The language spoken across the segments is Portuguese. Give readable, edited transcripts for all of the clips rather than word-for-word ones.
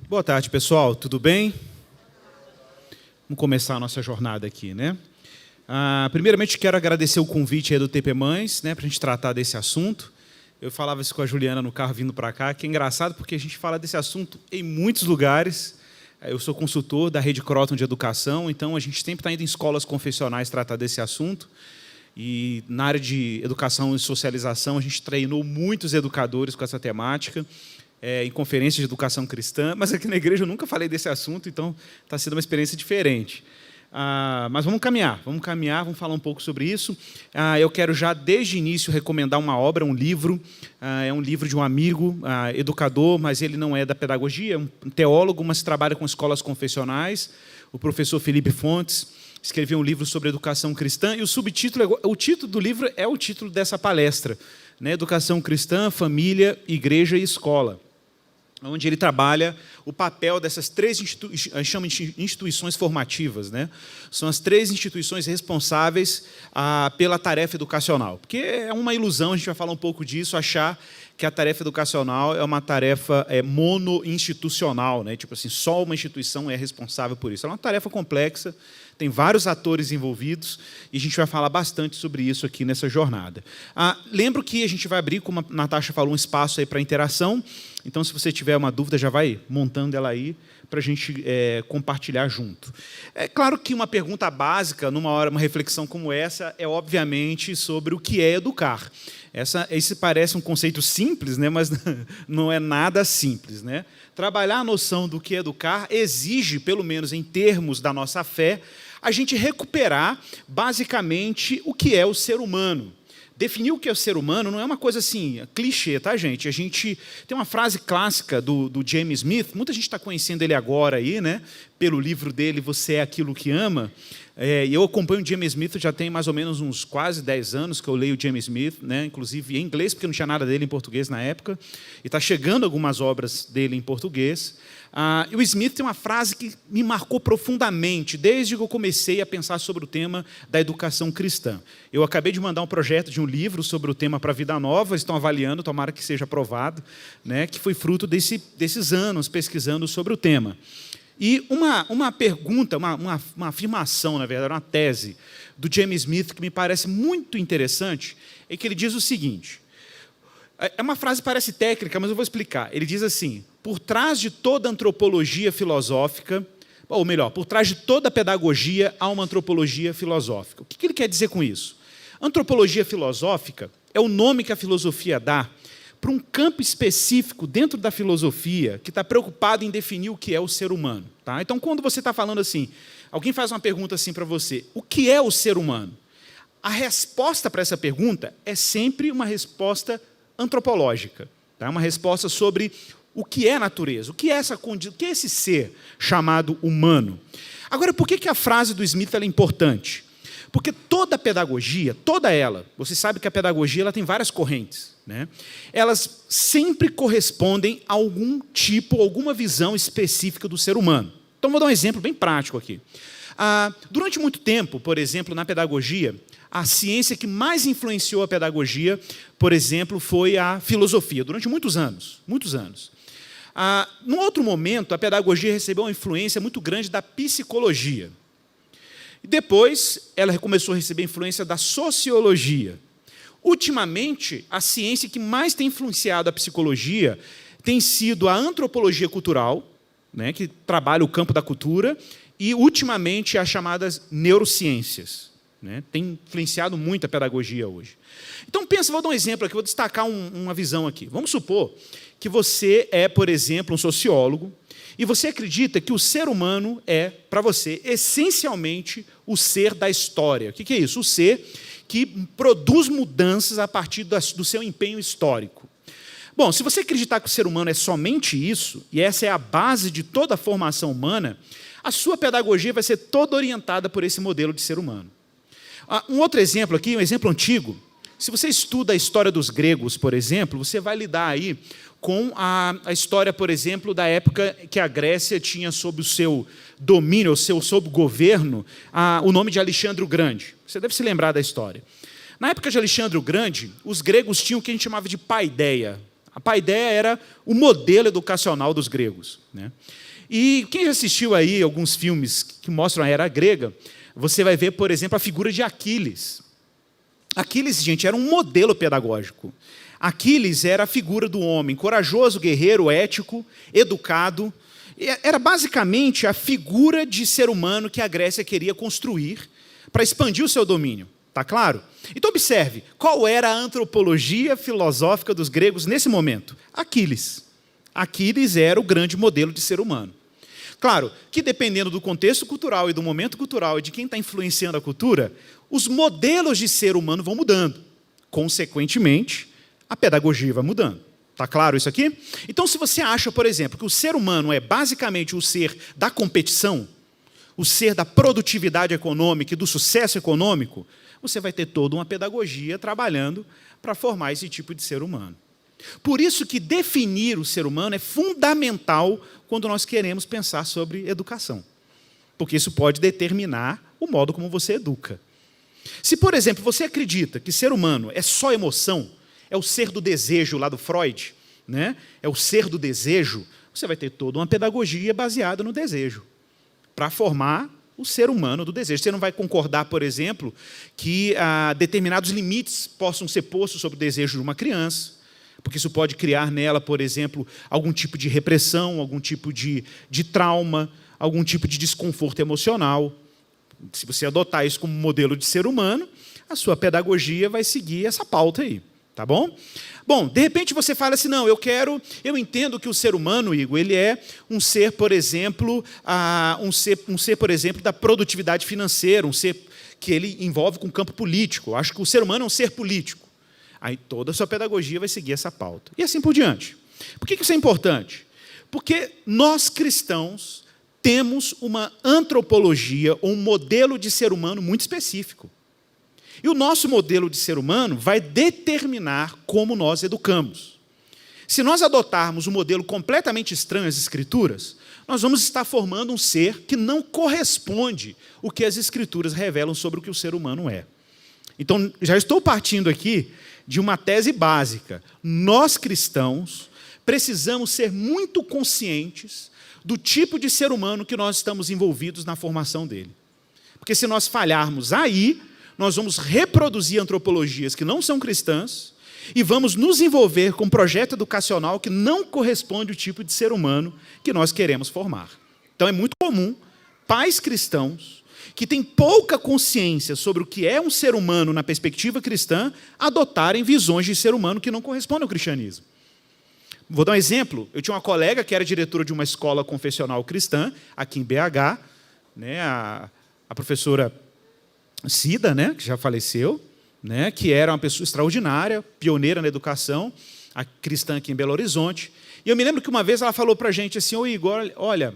Boa tarde, pessoal. Tudo bem? Vamos começar a nossa jornada aqui, né? Primeiramente, quero agradecer o convite aí do TP Mães, né, para a gente tratar desse assunto. Eu falava isso com a Juliana no carro vindo para cá, que é engraçado porque a gente fala desse assunto em muitos lugares. Eu sou consultor da Rede Croton de Educação, então a gente sempre está indo em escolas confessionais tratar desse assunto. E na área de educação e socialização, a gente treinou muitos educadores com essa temática, em conferências de educação cristã, mas aqui na igreja eu nunca falei desse assunto, então está sendo uma experiência diferente. Mas vamos caminhar, vamos falar um pouco sobre isso. Eu quero já, desde o início, recomendar uma obra, um livro. É um livro de um amigo, educador, mas ele não é da pedagogia, é um teólogo, mas trabalha com escolas confessionais, o professor Felipe Fontes. Escreveu um livro sobre educação cristã, e o título do livro é o título dessa palestra, né? Educação cristã, família, igreja e escola, onde ele trabalha o papel dessas três instituições formativas, né? São as três instituições responsáveis pela tarefa educacional. Porque é uma ilusão, a gente vai falar um pouco disso, achar que a tarefa educacional é uma tarefa mono-institucional, né? Tipo assim, só uma instituição é responsável por isso. É uma tarefa complexa, tem vários atores envolvidos, e a gente vai falar bastante sobre isso aqui nessa jornada. Lembro que a gente vai abrir, como a Natasha falou, um espaço aí para interação. Então, se você tiver uma dúvida, já vai montando ela aí para a gente compartilhar junto. É claro que uma pergunta básica, uma reflexão como essa, é obviamente sobre o que é educar. Esse parece um conceito simples, né, mas não é nada simples, né? Trabalhar a noção do que é educar exige, pelo menos em termos da nossa fé, a gente recuperar, basicamente, o que é o ser humano. Definir o que é o ser humano não é uma coisa assim, clichê, tá, gente? A gente tem uma frase clássica do James Smith, muita gente está conhecendo ele agora aí, né? Pelo livro dele, Você é Aquilo que Ama. E eu acompanho o James Smith já tem mais ou menos uns quase 10 anos que eu leio o James Smith, né? Inclusive em inglês, porque não tinha nada dele em português na época. E está chegando algumas obras dele em português. E o Smith tem uma frase que me marcou profundamente, desde que eu comecei a pensar sobre o tema da educação cristã. Eu acabei de mandar um projeto de um livro sobre o tema para a Vida Nova, estão avaliando, tomara que seja aprovado, né, que foi fruto desses anos pesquisando sobre o tema. E uma pergunta, uma afirmação, na verdade, uma tese do James Smith que me parece muito interessante, é que ele diz o seguinte, é uma frase que parece técnica, mas eu vou explicar. Ele diz assim, por trás de toda antropologia filosófica, ou melhor, por trás de toda pedagogia há uma antropologia filosófica. O que ele quer dizer com isso? Antropologia filosófica é o nome que a filosofia dá para um campo específico dentro da filosofia que está preocupado em definir o que é o ser humano. Tá? Então, quando você está falando assim, alguém faz uma pergunta assim para você, o que é o ser humano? A resposta para essa pergunta é sempre uma resposta antropológica. Tá? Uma resposta sobre o que é a natureza, o que é esse ser chamado humano. Agora, por que a frase do Smith é importante? Porque toda pedagogia, toda ela, você sabe que a pedagogia ela tem várias correntes, né? Elas sempre correspondem a algum tipo, alguma visão específica do ser humano. Então, vou dar um exemplo bem prático aqui. Durante muito tempo, por exemplo, na pedagogia, a ciência que mais influenciou a pedagogia, por exemplo, foi a filosofia, durante muitos anos, muitos anos. Num outro momento, a pedagogia recebeu uma influência muito grande da psicologia. Depois, ela começou a receber influência da sociologia. Ultimamente, a ciência que mais tem influenciado a psicologia tem sido a antropologia cultural, né, que trabalha o campo da cultura, e, ultimamente, as chamadas neurociências. Né, tem influenciado muito a pedagogia hoje. Então, pensa, vou dar um exemplo aqui, vou destacar uma visão aqui. Vamos supor que você é, por exemplo, um sociólogo, e você acredita que o ser humano é, para você, essencialmente o ser da história. O que é isso? O ser que produz mudanças a partir do seu empenho histórico. Bom, se você acreditar que o ser humano é somente isso, e essa é a base de toda a formação humana, a sua pedagogia vai ser toda orientada por esse modelo de ser humano. Um outro exemplo aqui, um exemplo antigo. Se você estuda a história dos gregos, por exemplo, você vai lidar aí com a história, por exemplo, da época que a Grécia tinha sob o seu domínio, sob o governo, o nome de Alexandre o Grande. Você deve se lembrar da história. Na época de Alexandre o Grande, os gregos tinham o que a gente chamava de paideia. A paideia era o modelo educacional dos gregos, né? E quem já assistiu aí alguns filmes que mostram a era grega, você vai ver, por exemplo, a figura de Aquiles. Aquiles, gente, era um modelo pedagógico. Aquiles era a figura do homem, corajoso, guerreiro, ético, educado. Era basicamente a figura de ser humano que a Grécia queria construir para expandir o seu domínio. Está claro? Então observe, qual era a antropologia filosófica dos gregos nesse momento? Aquiles. Aquiles era o grande modelo de ser humano. Claro que dependendo do contexto cultural e do momento cultural e de quem está influenciando a cultura, os modelos de ser humano vão mudando. Consequentemente, a pedagogia vai mudando. Está claro isso aqui? Então, se você acha, por exemplo, que o ser humano é basicamente o ser da competição, o ser da produtividade econômica e do sucesso econômico, você vai ter toda uma pedagogia trabalhando para formar esse tipo de ser humano. Por isso que definir o ser humano é fundamental quando nós queremos pensar sobre educação. Porque isso pode determinar o modo como você educa. Se, por exemplo, você acredita que ser humano é só emoção, é o ser do desejo lá do Freud, né? É o ser do desejo, você vai ter toda uma pedagogia baseada no desejo, para formar o ser humano do desejo. Você não vai concordar, por exemplo, que determinados limites possam ser postos sobre o desejo de uma criança, porque isso pode criar nela, por exemplo, algum tipo de repressão, algum tipo de trauma, algum tipo de desconforto emocional. Se você adotar isso como modelo de ser humano, a sua pedagogia vai seguir essa pauta aí, tá bom? Bom, de repente você fala assim, não, eu entendo que o ser humano, Igor, ele é um ser, por exemplo, por exemplo, da produtividade financeira, um ser que ele envolve com o campo político. Eu acho que o ser humano é um ser político. Aí toda a sua pedagogia vai seguir essa pauta. E assim por diante. Por que isso é importante? Porque nós cristãos temos uma antropologia ou um modelo de ser humano muito específico. E o nosso modelo de ser humano vai determinar como nós educamos. Se nós adotarmos um modelo completamente estranho às Escrituras, nós vamos estar formando um ser que não corresponde ao que as Escrituras revelam sobre o que o ser humano é. Então, já estou partindo aqui de uma tese básica. Nós, cristãos, precisamos ser muito conscientes do tipo de ser humano que nós estamos envolvidos na formação dele. Porque se nós falharmos aí, nós vamos reproduzir antropologias que não são cristãs e vamos nos envolver com um projeto educacional que não corresponde ao tipo de ser humano que nós queremos formar. Então é muito comum pais cristãos que têm pouca consciência sobre o que é um ser humano na perspectiva cristã, adotarem visões de ser humano que não correspondem ao cristianismo. Vou dar um exemplo. Eu tinha uma colega que era diretora de uma escola confessional cristã, aqui em BH, né, a professora Cida, né, que já faleceu, né, que era uma pessoa extraordinária, pioneira na educação, a cristã aqui em Belo Horizonte. E eu me lembro que uma vez ela falou para a gente assim, ô Igor, olha,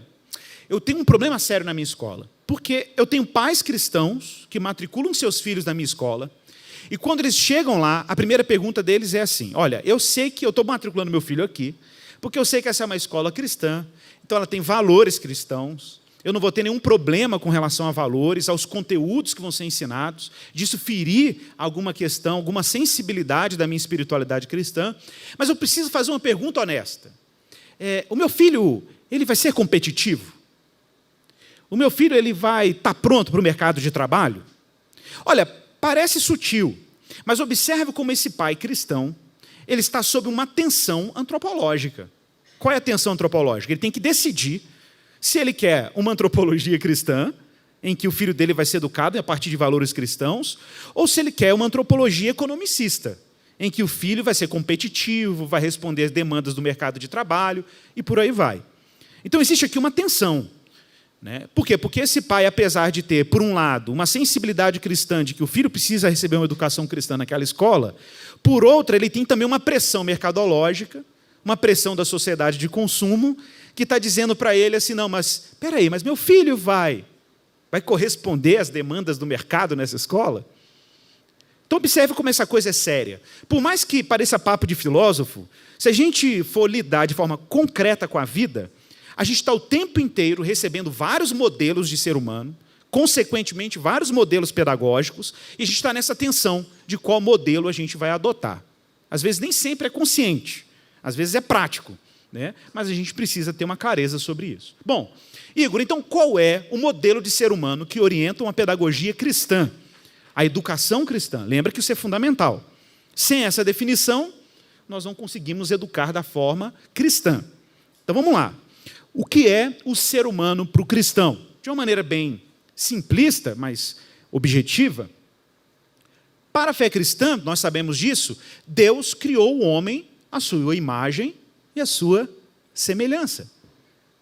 eu tenho um problema sério na minha escola, porque eu tenho pais cristãos que matriculam seus filhos na minha escola, e quando eles chegam lá, a primeira pergunta deles é assim, olha, eu sei que eu estou matriculando meu filho aqui, porque eu sei que essa é uma escola cristã, então ela tem valores cristãos, eu não vou ter nenhum problema com relação a valores, aos conteúdos que vão ser ensinados, disso ferir alguma questão, alguma sensibilidade da minha espiritualidade cristã, mas eu preciso fazer uma pergunta honesta. O meu filho, ele vai ser competitivo? O meu filho, ele vai estar pronto para o mercado de trabalho? Olha, parece sutil, mas observe como esse pai cristão, ele está sob uma tensão antropológica. Qual é a tensão antropológica? Ele tem que decidir se ele quer uma antropologia cristã, em que o filho dele vai ser educado a partir de valores cristãos, ou se ele quer uma antropologia economicista, em que o filho vai ser competitivo, vai responder às demandas do mercado de trabalho, e por aí vai. Então, existe aqui uma tensão. Né? Por quê? Porque esse pai, apesar de ter, por um lado, uma sensibilidade cristã de que o filho precisa receber uma educação cristã naquela escola, por outra, ele tem também uma pressão mercadológica, uma pressão da sociedade de consumo, que está dizendo para ele assim, não, mas espera aí, mas meu filho vai corresponder às demandas do mercado nessa escola? Então observe como essa coisa é séria. Por mais que pareça papo de filósofo, se a gente for lidar de forma concreta com a vida, a gente está o tempo inteiro recebendo vários modelos de ser humano, consequentemente vários modelos pedagógicos, e a gente está nessa tensão de qual modelo a gente vai adotar. Às vezes nem sempre é consciente, Às vezes é prático, né? Mas a gente precisa ter uma clareza sobre isso. Bom, Igor, então qual é o modelo de ser humano que orienta uma pedagogia cristã? A educação cristã. Lembra que isso é fundamental. Sem essa definição, nós não conseguimos educar da forma cristã. Então vamos lá. O que é o ser humano para o cristão? De uma maneira bem simplista, mas objetiva. Para a fé cristã, nós sabemos disso, Deus criou o homem à sua imagem e à sua semelhança.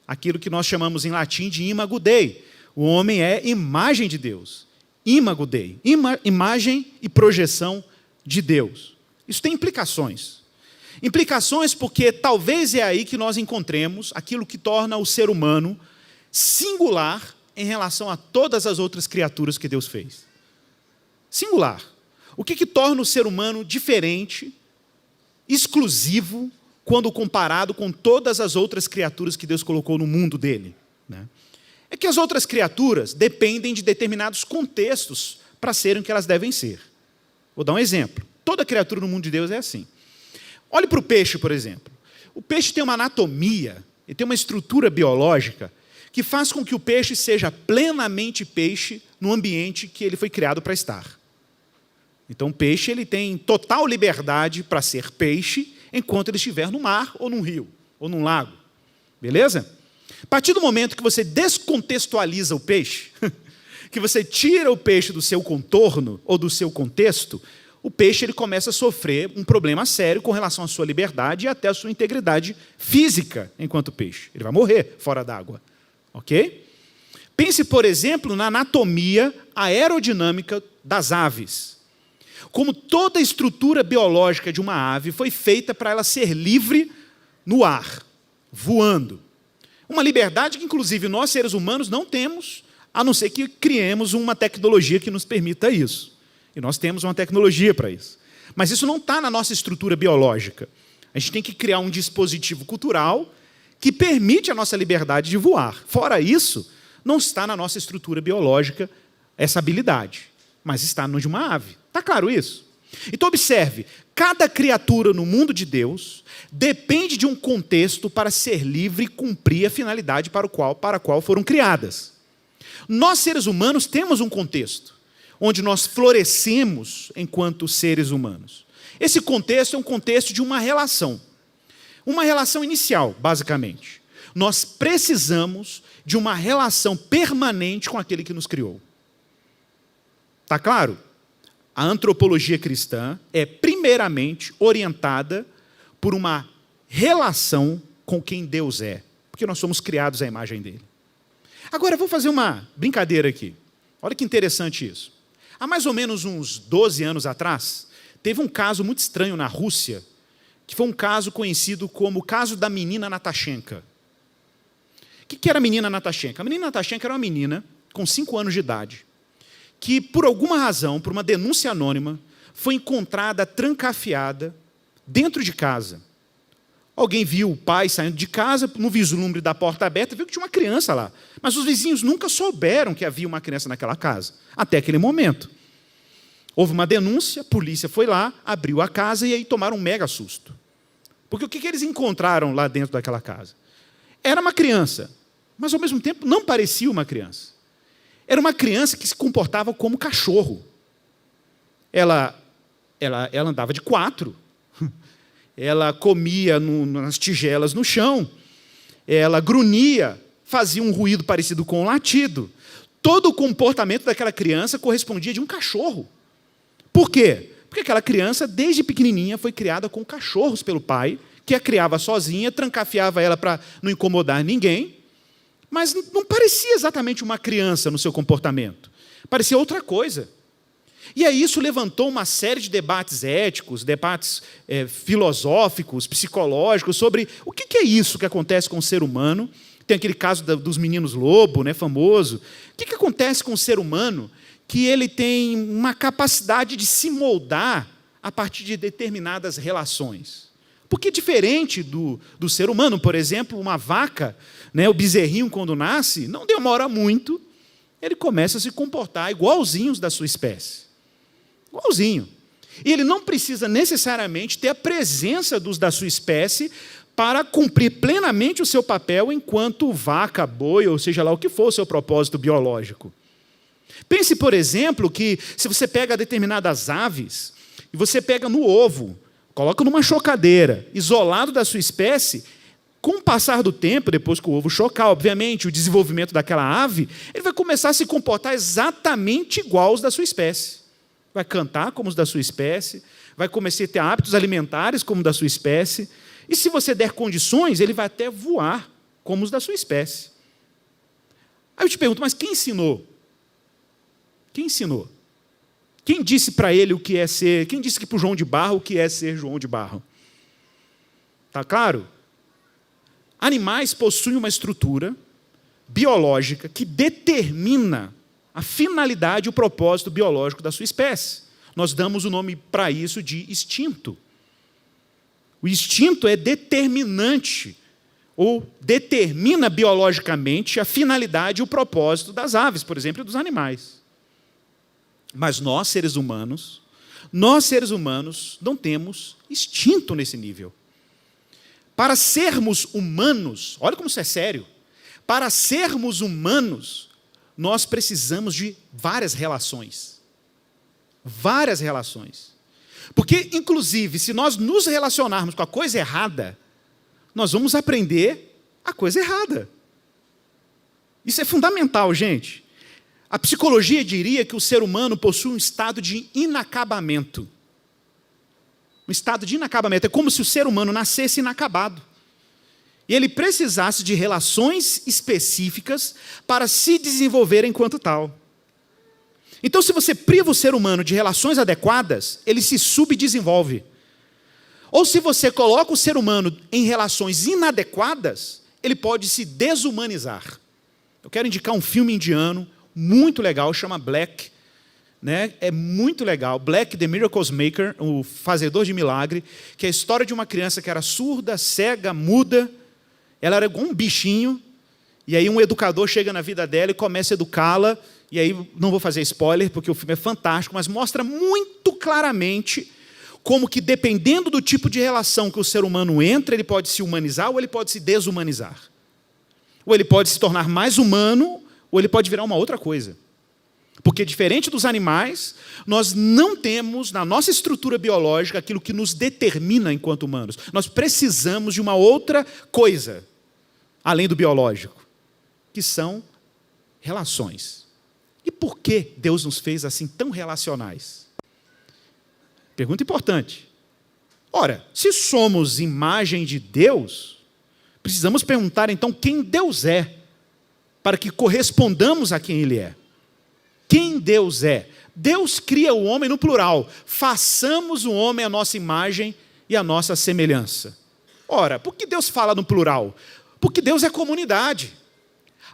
Aquilo que nós chamamos em latim de imago Dei. O homem é imagem de Deus. Imago Dei. Imagem e projeção de Deus. Isso tem implicações. Implicações porque talvez é aí que nós encontremos aquilo que torna o ser humano singular em relação a todas as outras criaturas que Deus fez. Singular. O que torna o ser humano diferente, exclusivo, quando comparado com todas as outras criaturas que Deus colocou no mundo dele? Né? É que as outras criaturas dependem de determinados contextos para serem o que elas devem ser. Vou dar um exemplo. Toda criatura no mundo de Deus é assim. Olhe para o peixe, por exemplo. O peixe tem uma anatomia, ele tem uma estrutura biológica que faz com que o peixe seja plenamente peixe no ambiente que ele foi criado para estar. Então o peixe ele tem total liberdade para ser peixe enquanto ele estiver no mar, ou num rio, ou num lago. Beleza? A partir do momento que você descontextualiza o peixe, que você tira o peixe do seu contorno ou do seu contexto, o peixe ele começa a sofrer um problema sério com relação à sua liberdade e até à sua integridade física enquanto peixe. Ele vai morrer fora d'água. Ok? Pense, por exemplo, na anatomia aerodinâmica das aves. Como toda a estrutura biológica de uma ave foi feita para ela ser livre no ar, voando. Uma liberdade que, inclusive, nós, seres humanos, não temos, a não ser que criemos uma tecnologia que nos permita isso. E nós temos uma tecnologia para isso. Mas isso não está na nossa estrutura biológica. A gente tem que criar um dispositivo cultural que permite a nossa liberdade de voar. Fora isso, não está na nossa estrutura biológica essa habilidade, mas está no de uma ave. Está claro isso? Então observe, cada criatura no mundo de Deus depende de um contexto para ser livre e cumprir a finalidade para a qual foram criadas. Nós, seres humanos, temos um contexto onde nós florescemos enquanto seres humanos. Esse contexto é um contexto de uma relação inicial, basicamente. Nós precisamos de uma relação permanente com aquele que nos criou. Está claro? A antropologia cristã é primeiramente orientada por uma relação com quem Deus é, porque nós somos criados à imagem dele. Agora, eu vou fazer uma brincadeira aqui. Olha que interessante isso. Há mais ou menos uns 12 anos atrás, teve um caso muito estranho na Rússia, que foi um caso conhecido como o caso da menina Natashenka. O que era a menina Natashenka? A menina Natashenka era uma menina com 5 anos de idade, que, por alguma razão, por uma denúncia anônima, foi encontrada trancafiada dentro de casa. Alguém viu o pai saindo de casa, no vislumbre da porta aberta, viu que tinha uma criança lá. Mas os vizinhos nunca souberam que havia uma criança naquela casa, até aquele momento. Houve uma denúncia, a polícia foi lá, abriu a casa e aí tomaram um mega susto. Porque o que eles encontraram lá dentro daquela casa? Era uma criança, mas ao mesmo tempo não parecia uma criança. Era uma criança que se comportava como cachorro. Ela andava de 4. Ela comia nas tigelas no chão. Ela grunhia, fazia um ruído parecido com um latido. Todo o comportamento daquela criança correspondia de um cachorro. Por quê? Porque aquela criança, desde pequenininha, foi criada com cachorros pelo pai, que a criava sozinha, trancafiava ela para não incomodar ninguém. Mas não parecia exatamente uma criança no seu comportamento. Parecia outra coisa. E aí isso levantou uma série de debates éticos, debates filosóficos, psicológicos, sobre o que é isso que acontece com o ser humano. Tem aquele caso dos meninos lobo, né, famoso. O que acontece com o ser humano que ele tem uma capacidade de se moldar a partir de determinadas relações? Porque diferente do ser humano, por exemplo, uma vaca, né, o bezerrinho quando nasce, não demora muito, ele começa a se comportar igualzinho os da sua espécie. Igualzinho. E ele não precisa necessariamente ter a presença dos da sua espécie para cumprir plenamente o seu papel enquanto vaca, boi, ou seja lá o que for o seu propósito biológico. Pense, por exemplo, que se você pega determinadas aves e você pega no ovo, coloca numa chocadeira, isolado da sua espécie, com o passar do tempo, depois que o ovo chocar, obviamente, o desenvolvimento daquela ave, ele vai começar a se comportar exatamente igual aos da sua espécie. Vai cantar como os da sua espécie, vai começar a ter hábitos alimentares como os da sua espécie, e se você der condições, ele vai até voar como os da sua espécie. Aí eu te pergunto, mas quem ensinou? Quem ensinou? Quem disse para ele o que é ser? Quem disse que para o João de Barro o que é ser João de Barro? Está claro? Animais possuem uma estrutura biológica que determina a finalidade e o propósito biológico da sua espécie. Nós damos o nome para isso de instinto. O instinto é determinante, ou determina biologicamente a finalidade e o propósito das aves, por exemplo, e dos animais. Mas nós, seres humanos, não temos instinto nesse nível. Para sermos humanos, olha como isso é sério, para sermos humanos, nós precisamos de várias relações. Várias relações. Porque, inclusive, se nós nos relacionarmos com a coisa errada, nós vamos aprender a coisa errada. Isso é fundamental, gente. A psicologia diria que o ser humano possui um estado de inacabamento. Um estado de inacabamento. É como se o ser humano nascesse inacabado. E ele precisasse de relações específicas para se desenvolver enquanto tal. Então, se você priva o ser humano de relações adequadas, ele se subdesenvolve. Ou se você coloca o ser humano em relações inadequadas, ele pode se desumanizar. Eu quero indicar um filme indiano muito legal, chama Black. Né? É muito legal. Black, The Miracles Maker, o fazedor de milagre, que é a história de uma criança que era surda, cega, muda. Ela era igual um bichinho, e aí um educador chega na vida dela e começa a educá-la, e aí não vou fazer spoiler, porque o filme é fantástico, mas mostra muito claramente como que, dependendo do tipo de relação que o ser humano entra, ele pode se humanizar ou ele pode se desumanizar. Ou ele pode se tornar mais humano, ou ele pode virar uma outra coisa. Porque, diferente dos animais, nós não temos, na nossa estrutura biológica, aquilo que nos determina enquanto humanos. Nós precisamos de uma outra coisa, além do biológico, que são relações. E por que Deus nos fez assim tão relacionais? Pergunta importante. Ora, se somos imagem de Deus, precisamos perguntar então quem Deus é, para que correspondamos a quem Ele é. Quem Deus é? Deus cria o homem no plural. Façamos o homem à nossa imagem e à nossa semelhança. Ora, por que Deus fala no plural? Porque Deus é comunidade.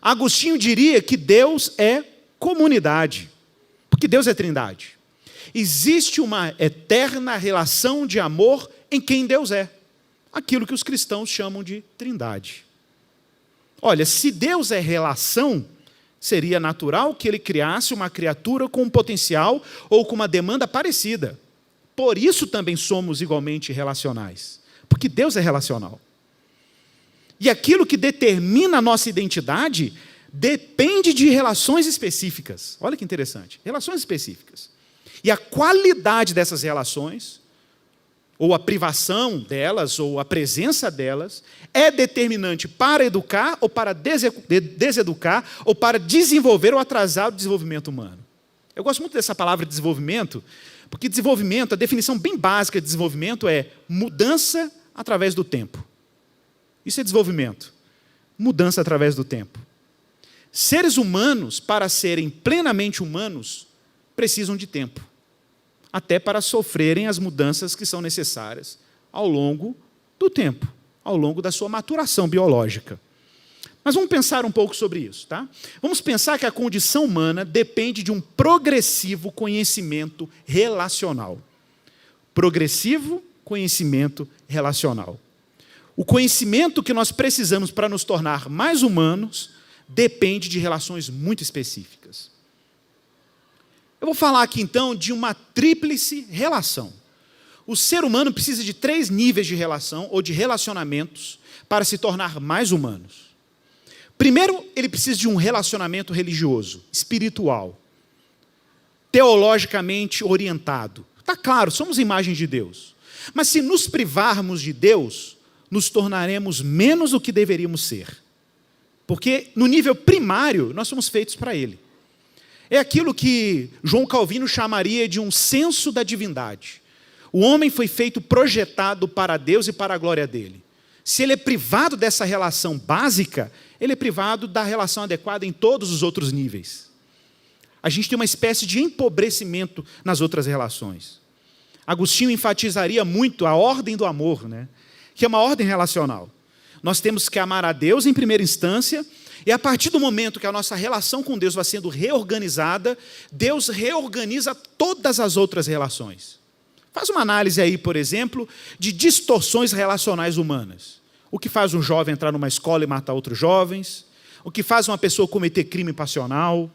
Agostinho diria que Deus é comunidade. Porque Deus é trindade. Existe uma eterna relação de amor em quem Deus é. Aquilo que os cristãos chamam de trindade. Olha, se Deus é relação, seria natural que ele criasse uma criatura com um potencial ou com uma demanda parecida. Por isso também somos igualmente relacionais. Porque Deus é relacional. E aquilo que determina a nossa identidade depende de relações específicas. Olha que interessante. Relações específicas. E a qualidade dessas relações, ou a privação delas, ou a presença delas, é determinante para educar, ou para deseducar, ou para desenvolver ou atrasar o desenvolvimento humano. Eu gosto muito dessa palavra desenvolvimento, porque desenvolvimento, a definição bem básica de desenvolvimento é mudança através do tempo. Isso é desenvolvimento. Mudança através do tempo. Seres humanos, para serem plenamente humanos, precisam de tempo. Até para sofrerem as mudanças que são necessárias ao longo do tempo, ao longo da sua maturação biológica. Mas vamos pensar um pouco sobre isso, tá? Vamos pensar que a condição humana depende de um progressivo conhecimento relacional. Progressivo conhecimento relacional. O conhecimento que nós precisamos para nos tornar mais humanos depende de relações muito específicas. Eu Eu vou falar aqui então de uma tríplice relação. O ser humano precisa de 3 níveis de relação ou de relacionamentos para se tornar mais humanos. Primeiro, ele precisa de um relacionamento religioso, espiritual, teologicamente orientado. Está claro, somos imagem de Deus. Mas se nos privarmos de Deus, nos tornaremos menos do que deveríamos ser. Porque no nível primário, nós somos feitos para Ele. É aquilo que João Calvino chamaria de um senso da divindade. O homem foi feito projetado para Deus e para a glória dele. Se ele é privado dessa relação básica, ele é privado da relação adequada em todos os outros níveis. A gente tem uma espécie de empobrecimento nas outras relações. Agostinho enfatizaria muito a ordem do amor, né? Que é uma ordem relacional. Nós temos que amar a Deus em primeira instância, e a partir do momento que a nossa relação com Deus vai sendo reorganizada, Deus reorganiza todas as outras relações. Faz uma análise aí, por exemplo, de distorções relacionais humanas. O que faz um jovem entrar numa escola e matar outros jovens, o que faz uma pessoa cometer crime passional,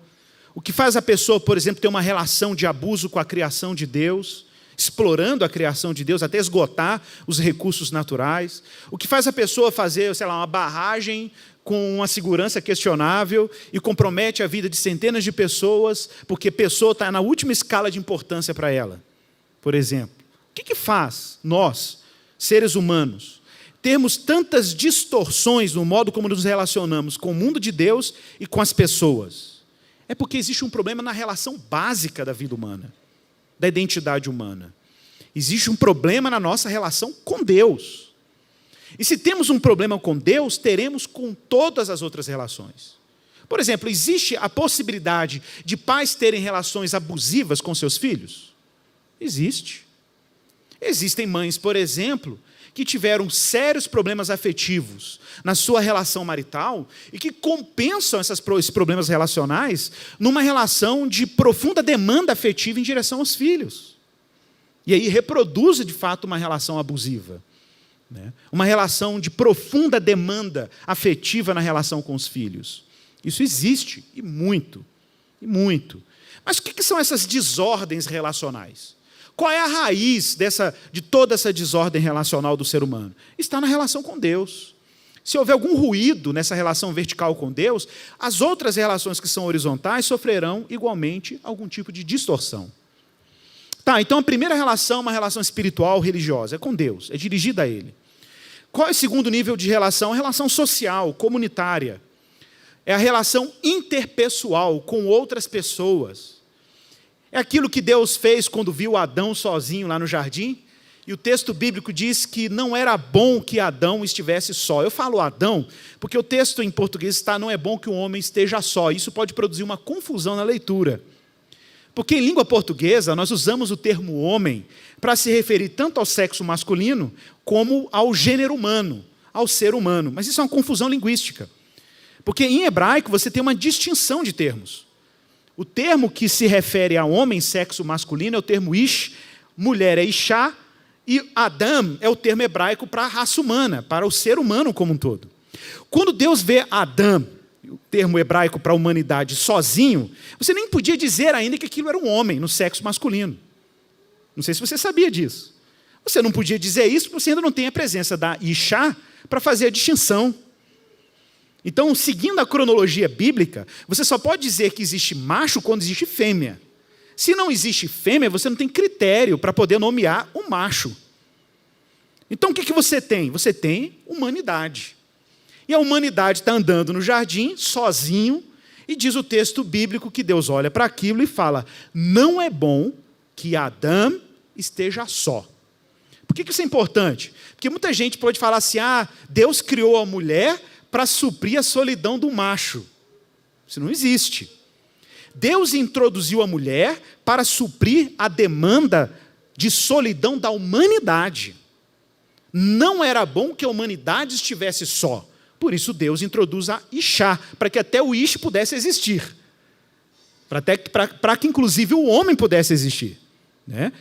o que faz a pessoa, por exemplo, ter uma relação de abuso com a criação de Deus, explorando a criação de Deus até esgotar os recursos naturais, o que faz a pessoa fazer, sei lá, uma barragem com uma segurança questionável e compromete a vida de centenas de pessoas, porque a pessoa está na última escala de importância para ela. Por exemplo, o que faz nós, seres humanos, termos tantas distorções no modo como nos relacionamos com o mundo de Deus e com as pessoas? É porque existe um problema na relação básica da vida humana, da identidade humana. Existe um problema na nossa relação com Deus. E se temos um problema com Deus, teremos com todas as outras relações. Por exemplo, existe a possibilidade de pais terem relações abusivas com seus filhos? Existe. Existem mães, por exemplo, que tiveram sérios problemas afetivos na sua relação marital e que compensam esses problemas relacionais numa relação de profunda demanda afetiva em direção aos filhos. E aí reproduz, de fato, uma relação abusiva, né? Uma relação de profunda demanda afetiva na relação com os filhos. Isso existe, e muito, e muito. Mas o que são essas desordens relacionais? Qual é a raiz de toda essa desordem relacional do ser humano? Está na relação com Deus. Se houver algum ruído nessa relação vertical com Deus, as outras relações que são horizontais sofrerão igualmente algum tipo de distorção. Tá, então a primeira relação é uma relação espiritual, religiosa, é com Deus, é dirigida a Ele. Qual é o segundo nível de relação? A relação social, comunitária. É a relação interpessoal com outras pessoas. É aquilo que Deus fez quando viu Adão sozinho lá no jardim. E o texto bíblico diz que não era bom que Adão estivesse só. Eu falo Adão porque o texto em português está: não é bom que o homem esteja só. Isso pode produzir uma confusão na leitura. Porque em língua portuguesa nós usamos o termo homem para se referir tanto ao sexo masculino como ao gênero humano, ao ser humano. Mas isso é uma confusão linguística. Porque em hebraico você tem uma distinção de termos. O termo que se refere a homem, sexo masculino, é o termo ish, mulher é ishá, e Adam é o termo hebraico para a raça humana, para o ser humano como um todo. Quando Deus vê Adam, o termo hebraico para a humanidade, sozinho, você nem podia dizer ainda que aquilo era um homem no sexo masculino. Não sei se você sabia disso. Você não podia dizer isso porque você ainda não tem a presença da ishá para fazer a distinção. Então, seguindo a cronologia bíblica, você só pode dizer que existe macho quando existe fêmea. Se não existe fêmea, você não tem critério para poder nomear um macho. Então, o que você tem? Você tem humanidade. E a humanidade está andando no jardim, sozinho, e diz o texto bíblico que Deus olha para aquilo e fala: não é bom que Adão esteja só. Por que isso é importante? Porque muita gente pode falar assim: Deus criou a mulher para suprir a solidão do macho. Isso não existe. Deus introduziu a mulher para suprir a demanda de solidão da humanidade. Não era bom que a humanidade estivesse só. Por isso Deus introduz a Ishá, para que até o Ish pudesse existir. Para que inclusive o homem pudesse existir, né?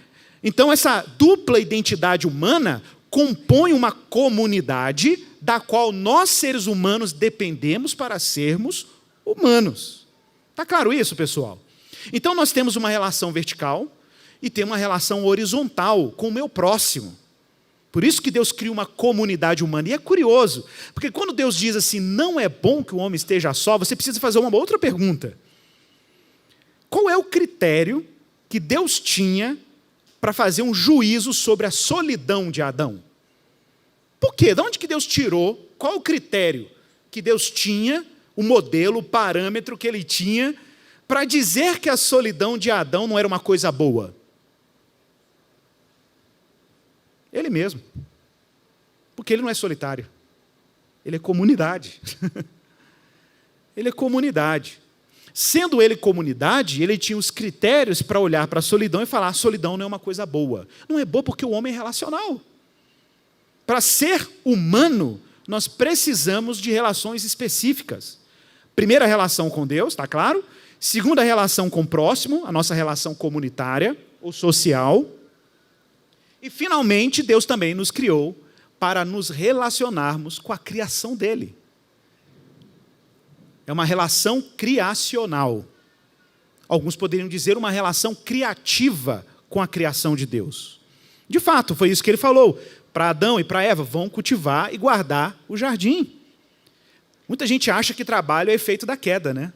Então essa dupla identidade humana compõe uma comunidade da qual nós, seres humanos, dependemos para sermos humanos. Está claro isso, pessoal? Então nós temos uma relação vertical e temos uma relação horizontal com o meu próximo. Por isso que Deus cria uma comunidade humana. E é curioso, porque quando Deus diz assim, não é bom que o homem esteja só, você precisa fazer uma outra pergunta. Qual é o critério que Deus tinha para fazer um juízo sobre a solidão de Adão? Por quê? De onde que Deus tirou? Qual o critério que Deus tinha, o modelo, o parâmetro que ele tinha para dizer que a solidão de Adão não era uma coisa boa? Ele mesmo. Porque ele não é solitário. Ele é comunidade. Ele é comunidade. Sendo ele comunidade, ele tinha os critérios para olhar para a solidão e falar, a solidão não é uma coisa boa. Não é boa porque o homem é relacional. Para ser humano, nós precisamos de relações específicas. Primeira relação com Deus, está claro? Segunda relação com o próximo, a nossa relação comunitária ou social. E, finalmente, Deus também nos criou para nos relacionarmos com a criação dele. É uma relação criacional. Alguns poderiam dizer uma relação criativa com a criação de Deus. De fato, foi isso que ele falou. Para Adão e para Eva, vão cultivar e guardar o jardim. Muita gente acha que trabalho é efeito da queda, né?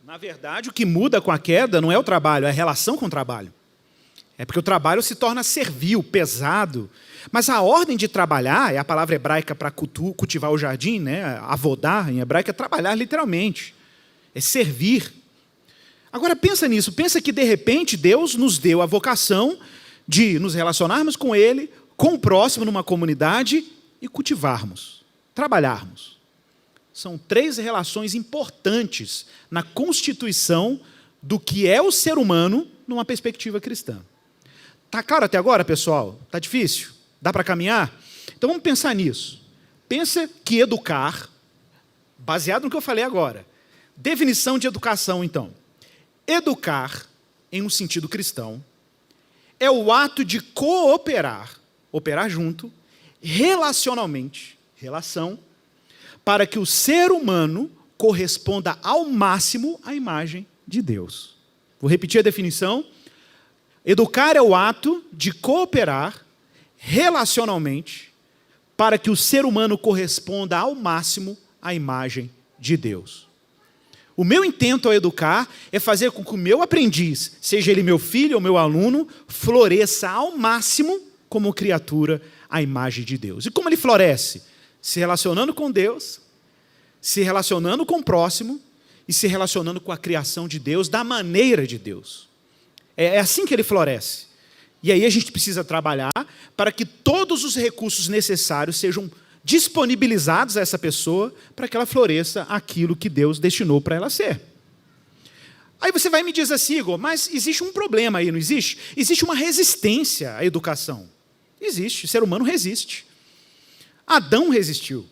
Na verdade, o que muda com a queda não é o trabalho, é a relação com o trabalho. É porque o trabalho se torna servil, pesado. Mas a ordem de trabalhar, é a palavra hebraica para cultivar o jardim, né? Avodar, em hebraico, é trabalhar literalmente. É servir. Agora pensa nisso, pensa que de repente Deus nos deu a vocação de nos relacionarmos com Ele, com o próximo numa comunidade e cultivarmos, trabalharmos. São 3 relações importantes na constituição do que é o ser humano numa perspectiva cristã. Está claro até agora, pessoal? Está difícil? Dá para caminhar? Então vamos pensar nisso. Pensa que educar, baseado no que eu falei agora, definição de educação então. Educar, em um sentido cristão, é o ato de cooperar, operar junto, relacionalmente, relação, para que o ser humano corresponda ao máximo à imagem de Deus. Vou repetir a definição. Educar é o ato de cooperar relacionalmente para que o ser humano corresponda ao máximo à imagem de Deus. O meu intento ao educar é fazer com que o meu aprendiz, seja ele meu filho ou meu aluno, floresça ao máximo como criatura à imagem de Deus. E como ele floresce? Se relacionando com Deus, se relacionando com o próximo e se relacionando com a criação de Deus da maneira de Deus. É assim que ele floresce. E aí a gente precisa trabalhar para que todos os recursos necessários sejam disponibilizados a essa pessoa para que ela floresça aquilo que Deus destinou para ela ser. Aí você vai me dizer assim, Igor, mas existe um problema aí, não existe? Existe uma resistência à educação. Existe, o ser humano resiste. Adão resistiu.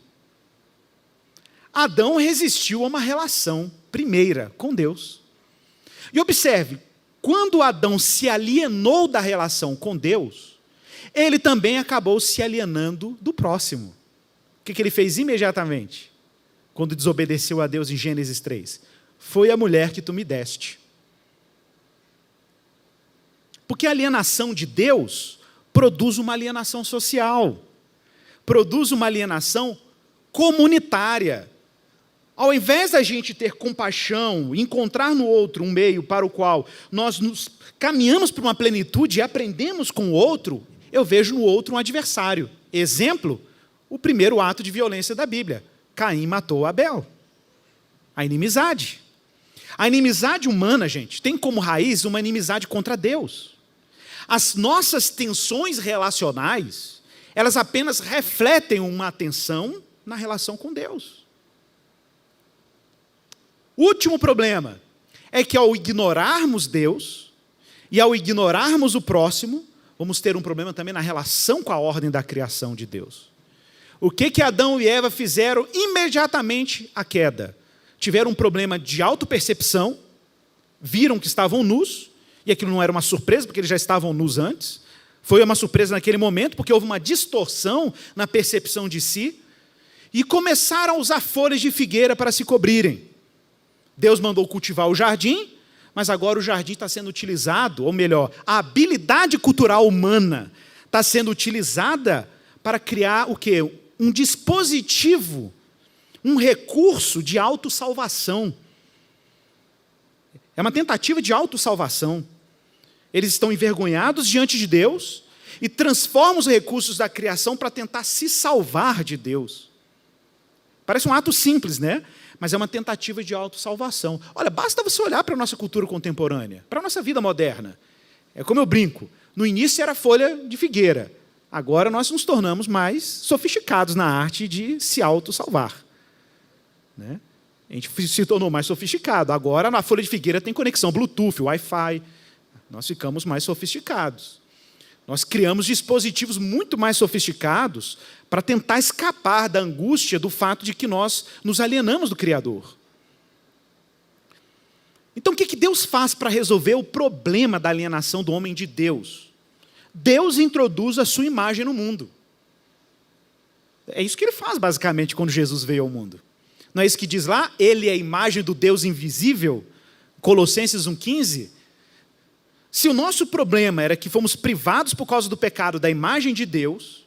Adão resistiu a uma relação primeira com Deus. E observe, quando Adão se alienou da relação com Deus, ele também acabou se alienando do próximo. O que ele fez imediatamente? Quando desobedeceu a Deus em Gênesis 3? Foi a mulher que tu me deste. Porque a alienação de Deus produz uma alienação social. Produz uma alienação comunitária. Ao invés da gente ter compaixão, encontrar no outro um meio para o qual nós nos caminhamos para uma plenitude e aprendemos com o outro, eu vejo no outro um adversário. Exemplo, o primeiro ato de violência da Bíblia. Caim matou Abel. A inimizade. A inimizade humana, gente, tem como raiz uma inimizade contra Deus. As nossas tensões relacionais, elas apenas refletem uma tensão na relação com Deus. O último problema é que ao ignorarmos Deus e ao ignorarmos o próximo, vamos ter um problema também na relação com a ordem da criação de Deus. O que Adão e Eva fizeram imediatamente à queda? Tiveram um problema de autopercepção, viram que estavam nus, e aquilo não era uma surpresa, porque eles já estavam nus antes. Foi uma surpresa naquele momento, porque houve uma distorção na percepção de si, e começaram a usar folhas de figueira para se cobrirem. Deus mandou cultivar o jardim, mas agora o jardim está sendo utilizado, ou melhor, a habilidade cultural humana está sendo utilizada para criar o quê? Um dispositivo, um recurso de autossalvação. É uma tentativa de autossalvação. Eles estão envergonhados diante de Deus e transformam os recursos da criação para tentar se salvar de Deus. Parece um ato simples, né? Mas é uma tentativa de autossalvação. Olha, basta você olhar para a nossa cultura contemporânea, para a nossa vida moderna. É como eu brinco, no início era folha de figueira, agora nós nos tornamos mais sofisticados na arte de se autossalvar. Né? A gente se tornou mais sofisticado, agora na folha de figueira tem conexão Bluetooth, Wi-Fi, nós ficamos mais sofisticados. Nós criamos dispositivos muito mais sofisticados para tentar escapar da angústia do fato de que nós nos alienamos do Criador. Então, o que Deus faz para resolver o problema da alienação do homem de Deus? Deus introduz a sua imagem no mundo. É isso que ele faz, basicamente, quando Jesus veio ao mundo. Não é isso que diz lá? Ele é a imagem do Deus invisível? Colossenses 1,15? Se o nosso problema era que fomos privados por causa do pecado da imagem de Deus,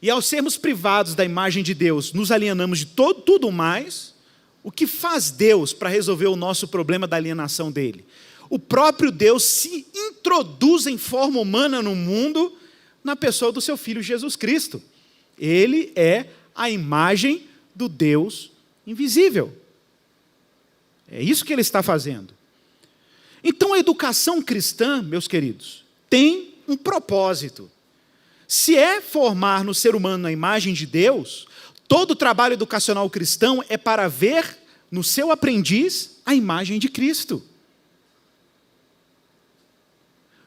e ao sermos privados da imagem de Deus, nos alienamos de tudo mais, o que faz Deus para resolver o nosso problema da alienação dele? O próprio Deus se introduz em forma humana no mundo na pessoa do seu Filho Jesus Cristo. Ele é a imagem do Deus invisível. É isso que ele está fazendo. Então a educação cristã, meus queridos, tem um propósito. Se é formar no ser humano a imagem de Deus, todo o trabalho educacional cristão é para ver no seu aprendiz a imagem de Cristo.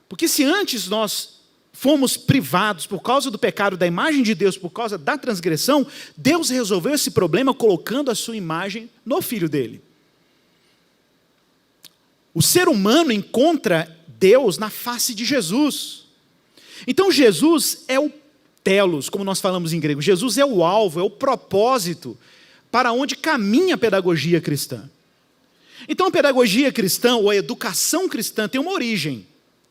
Porque se antes nós fomos privados por causa do pecado da imagem de Deus, por causa da transgressão, Deus resolveu esse problema colocando a sua imagem no Filho dele. O ser humano encontra Deus na face de Jesus. Então Jesus é o telos, como nós falamos em grego. Jesus é o alvo, é o propósito para onde caminha a pedagogia cristã. Então a pedagogia cristã, ou a educação cristã, tem uma origem.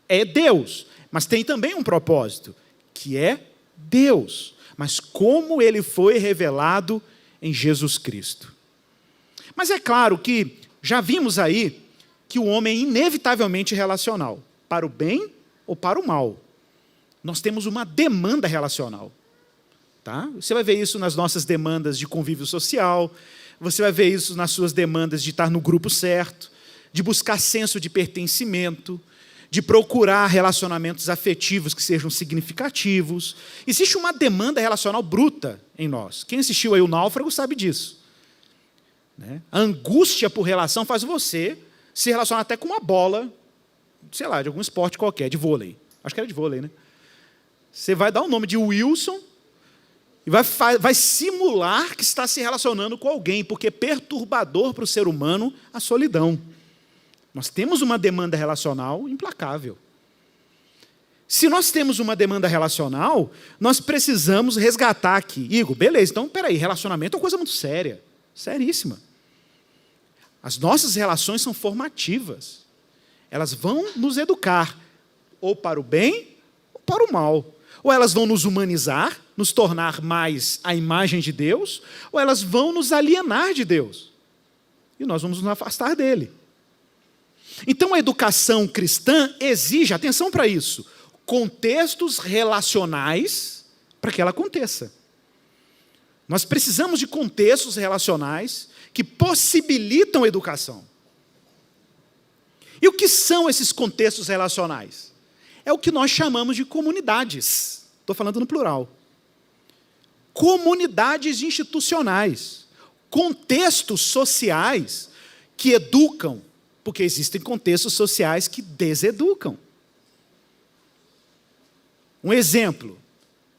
É Deus, mas tem também um propósito, que é Deus. Mas como ele foi revelado em Jesus Cristo. Mas é claro que já vimos aí que o homem é inevitavelmente relacional, para o bem ou para o mal. Nós temos uma demanda relacional. Tá? Você vai ver isso nas nossas demandas de convívio social, você vai ver isso nas suas demandas de estar no grupo certo, de buscar senso de pertencimento, de procurar relacionamentos afetivos que sejam significativos. Existe uma demanda relacional bruta em nós. Quem assistiu aí o Náufrago sabe disso. Né? A angústia por relação faz você se relacionar até com uma bola, sei lá, de algum esporte qualquer, de vôlei. Acho que era de vôlei, né? Você vai dar o nome de Wilson e vai simular que está se relacionando com alguém, porque é perturbador para o ser humano a solidão. Nós temos uma demanda relacional implacável. Se nós temos uma demanda relacional, nós precisamos resgatar aqui. Igor, beleza, então, peraí, relacionamento é uma coisa muito séria, seríssima. As nossas relações são formativas. Elas vão nos educar, ou para o bem, ou para o mal. Ou elas vão nos humanizar, nos tornar mais a imagem de Deus, ou elas vão nos alienar de Deus. E nós vamos nos afastar dele. Então a educação cristã exige, atenção para isso, contextos relacionais para que ela aconteça. Nós precisamos de contextos relacionais que possibilitam a educação. E o que são esses contextos relacionais? É o que nós chamamos de comunidades. Estou falando no plural. Comunidades institucionais. Contextos sociais que educam, porque existem contextos sociais que deseducam. Um exemplo.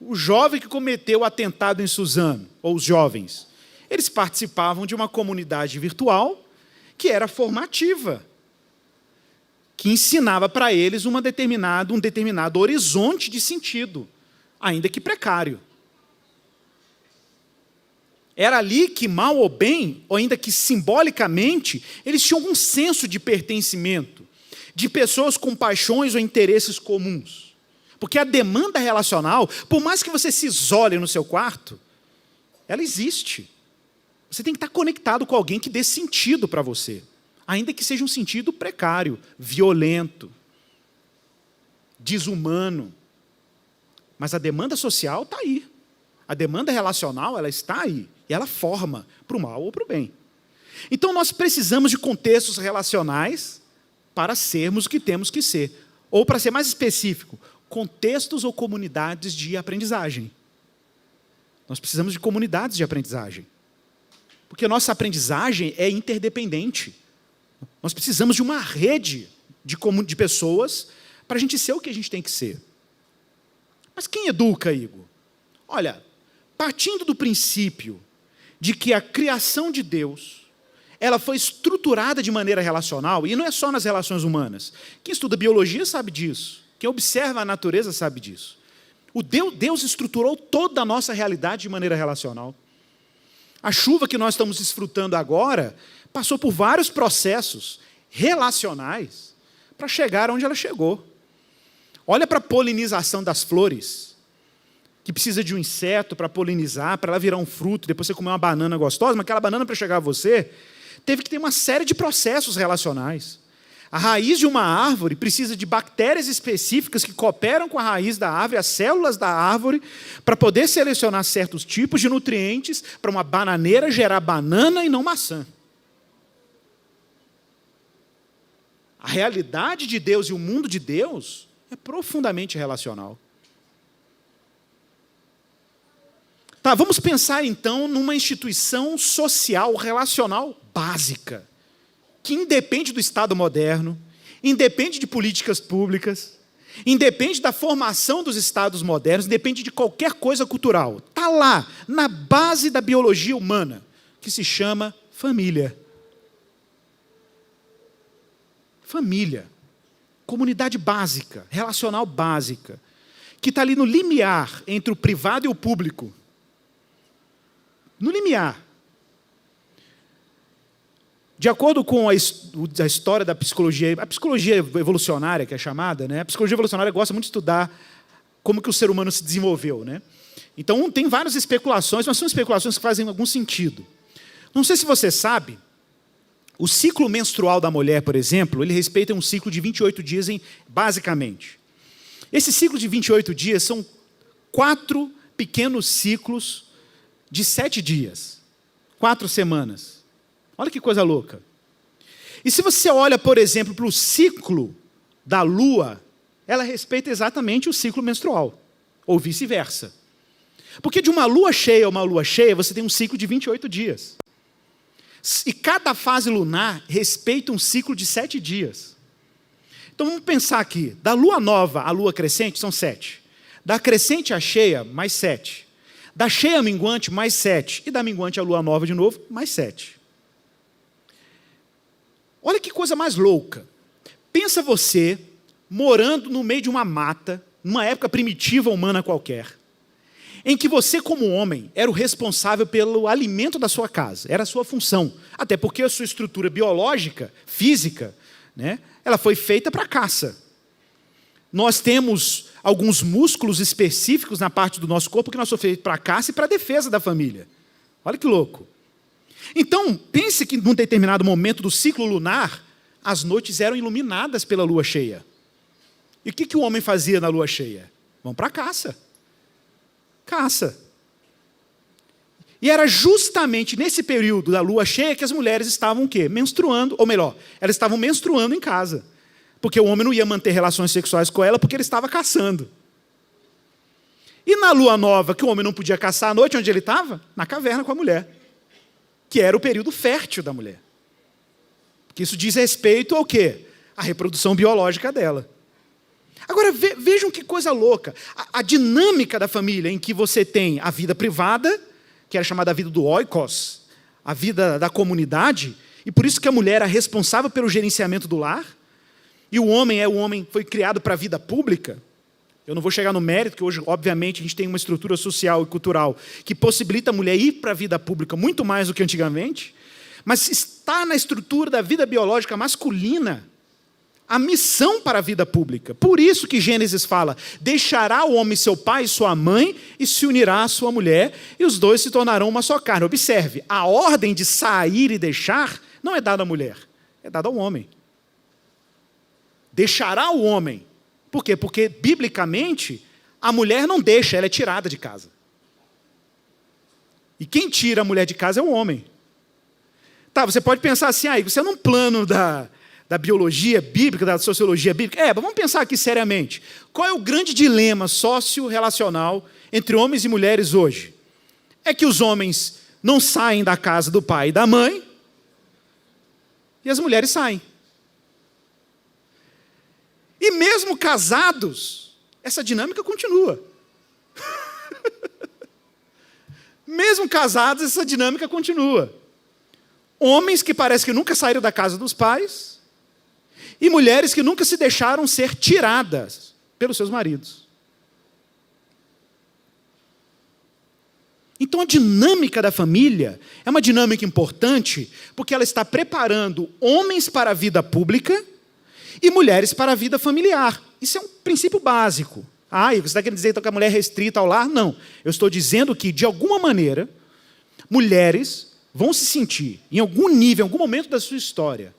O jovem que cometeu o atentado em Suzano, ou os jovens, eles participavam de uma comunidade virtual que era formativa, que ensinava para eles um determinado horizonte de sentido, ainda que precário. Era ali que, mal ou bem, ou ainda que simbolicamente, eles tinham algum senso de pertencimento, de pessoas com paixões ou interesses comuns. Porque a demanda relacional, por mais que você se isole no seu quarto, ela existe. Você tem que estar conectado com alguém que dê sentido para você, ainda que seja um sentido precário, violento, desumano. Mas a demanda social está aí. A demanda relacional, ela está aí. E ela forma para o mal ou para o bem. Então, nós precisamos de contextos relacionais para sermos o que temos que ser. Ou, para ser mais específico, contextos ou comunidades de aprendizagem. Nós precisamos de comunidades de aprendizagem. Porque nossa aprendizagem é interdependente. Nós precisamos de uma rede de pessoas para a gente ser o que a gente tem que ser. Mas quem educa, Igor? Olha, partindo do princípio de que a criação de Deus, ela foi estruturada de maneira relacional, e não é só nas relações humanas. Quem estuda biologia sabe disso. Quem observa a natureza sabe disso. Deus estruturou toda a nossa realidade de maneira relacional. A chuva que nós estamos desfrutando agora passou por vários processos relacionais para chegar onde ela chegou. Olha para a polinização das flores, que precisa de um inseto para polinizar, para ela virar um fruto, depois você comer uma banana gostosa, mas aquela banana para chegar a você, teve que ter uma série de processos relacionais. A raiz de uma árvore precisa de bactérias específicas que cooperam com a raiz da árvore, as células da árvore, para poder selecionar certos tipos de nutrientes para uma bananeira gerar banana e não maçã. A realidade de Deus e o mundo de Deus é profundamente relacional. Tá, vamos pensar então numa instituição social, relacional básica, que independe do Estado moderno, independe de políticas públicas, independe da formação dos Estados modernos, independe de qualquer coisa cultural. Está lá, na base da biologia humana, que se chama família. Família. Comunidade básica, relacional básica, que está ali no limiar entre o privado e o público. No limiar. De acordo com a história da psicologia, a psicologia evolucionária, que é chamada, né? A psicologia evolucionária gosta muito de estudar como que o ser humano se desenvolveu, né? Então, tem várias especulações, mas são especulações que fazem algum sentido. Não sei se você sabe, o ciclo menstrual da mulher, por exemplo, ele respeita um ciclo de 28 dias, basicamente. Esse ciclo de 28 dias são 4 pequenos ciclos de 7 dias, 4 semanas. Olha que coisa louca. E se você olha, por exemplo, para o ciclo da lua, ela respeita exatamente o ciclo menstrual, ou vice-versa. Porque de uma lua cheia a uma lua cheia, você tem um ciclo de 28 dias. E cada fase lunar respeita um ciclo de 7 dias. Então vamos pensar aqui, da lua nova à lua crescente são 7. Da crescente à cheia, mais 7. Da cheia à minguante, mais 7. E da minguante à lua nova de novo, mais 7. Olha que coisa mais louca. Pensa você morando no meio de uma mata, numa época primitiva humana qualquer, em que você, como homem, era o responsável pelo alimento da sua casa. Era a sua função. Até porque a sua estrutura biológica, física, né, ela foi feita para caça. Nós temos alguns músculos específicos na parte do nosso corpo que nós somos feitos para caça e para defesa da família. Olha que louco. Então, pense que num determinado momento do ciclo lunar, as noites eram iluminadas pela lua cheia. E o que o homem fazia na lua cheia? Vão para a caça. Caça. E era justamente nesse período da lua cheia que as mulheres estavam o quê? Menstruando, ou melhor, elas estavam menstruando em casa. Porque o homem não ia manter relações sexuais com ela porque ele estava caçando. E na lua nova, que o homem não podia caçar à noite, onde ele estava? Na caverna com a mulher. Que era o período fértil da mulher. Porque isso diz respeito ao quê? A reprodução biológica dela. Agora, vejam que coisa louca. A dinâmica da família em que você tem a vida privada, que era chamada a vida do oikos, a vida da comunidade, e por isso que a mulher era responsável pelo gerenciamento do lar, e o homem foi criado para a vida pública. Eu não vou chegar no mérito, que hoje, obviamente, a gente tem uma estrutura social e cultural que possibilita a mulher ir para a vida pública muito mais do que antigamente, mas está na estrutura da vida biológica masculina a missão para a vida pública. Por isso que Gênesis fala, deixará o homem seu pai e sua mãe e se unirá à sua mulher, e os dois se tornarão uma só carne. Observe, a ordem de sair e deixar não é dada à mulher, é dada ao homem. Deixará o homem. Por quê? Porque, biblicamente, a mulher não deixa, ela é tirada de casa. E quem tira a mulher de casa é o homem. Tá, você pode pensar assim, você é num plano da biologia bíblica, da sociologia bíblica. Mas vamos pensar aqui seriamente. Qual é o grande dilema socio-relacional entre homens e mulheres hoje? É que os homens não saem da casa do pai e da mãe, e as mulheres saem. E mesmo casados, essa dinâmica continua. Mesmo casados, essa dinâmica continua. Homens que parece que nunca saíram da casa dos pais, e mulheres que nunca se deixaram ser tiradas pelos seus maridos. Então a dinâmica da família é uma dinâmica importante, porque ela está preparando homens para a vida pública e mulheres para a vida familiar. Isso é um princípio básico. Você está querendo dizer então, que a mulher é restrita ao lar? Não. Eu estou dizendo que, de alguma maneira, mulheres vão se sentir, em algum nível, em algum momento da sua história,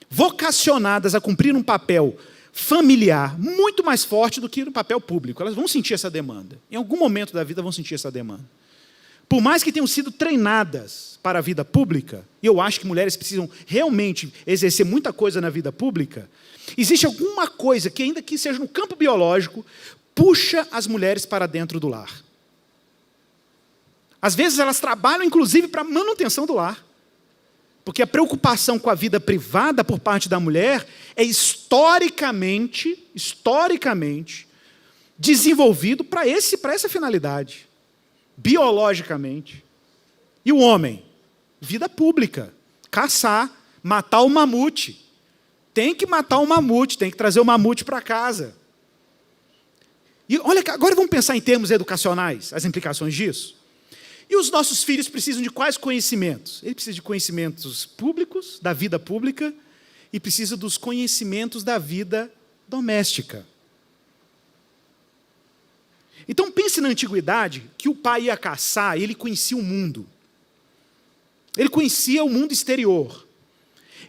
vocacionadas a cumprir um papel familiar muito mais forte do que no papel público. Elas vão sentir essa demanda. Em algum momento da vida vão sentir essa demanda. Por mais que tenham sido treinadas para a vida pública, e eu acho que mulheres precisam realmente exercer muita coisa na vida pública, existe alguma coisa que, ainda que seja no campo biológico, puxa as mulheres para dentro do lar. Às vezes elas trabalham, inclusive, para a manutenção do lar. Porque a preocupação com a vida privada por parte da mulher é historicamente desenvolvido para essa finalidade, biologicamente. E o homem? Vida pública, caçar, matar o mamute. Tem que matar o mamute, tem que trazer o mamute para casa. E olha, agora vamos pensar em termos educacionais, as implicações disso. E os nossos filhos precisam de quais conhecimentos? Eles precisam de conhecimentos públicos, da vida pública, e precisam dos conhecimentos da vida doméstica. Então pense na antiguidade, que o pai ia caçar, ele conhecia o mundo. Ele conhecia o mundo exterior.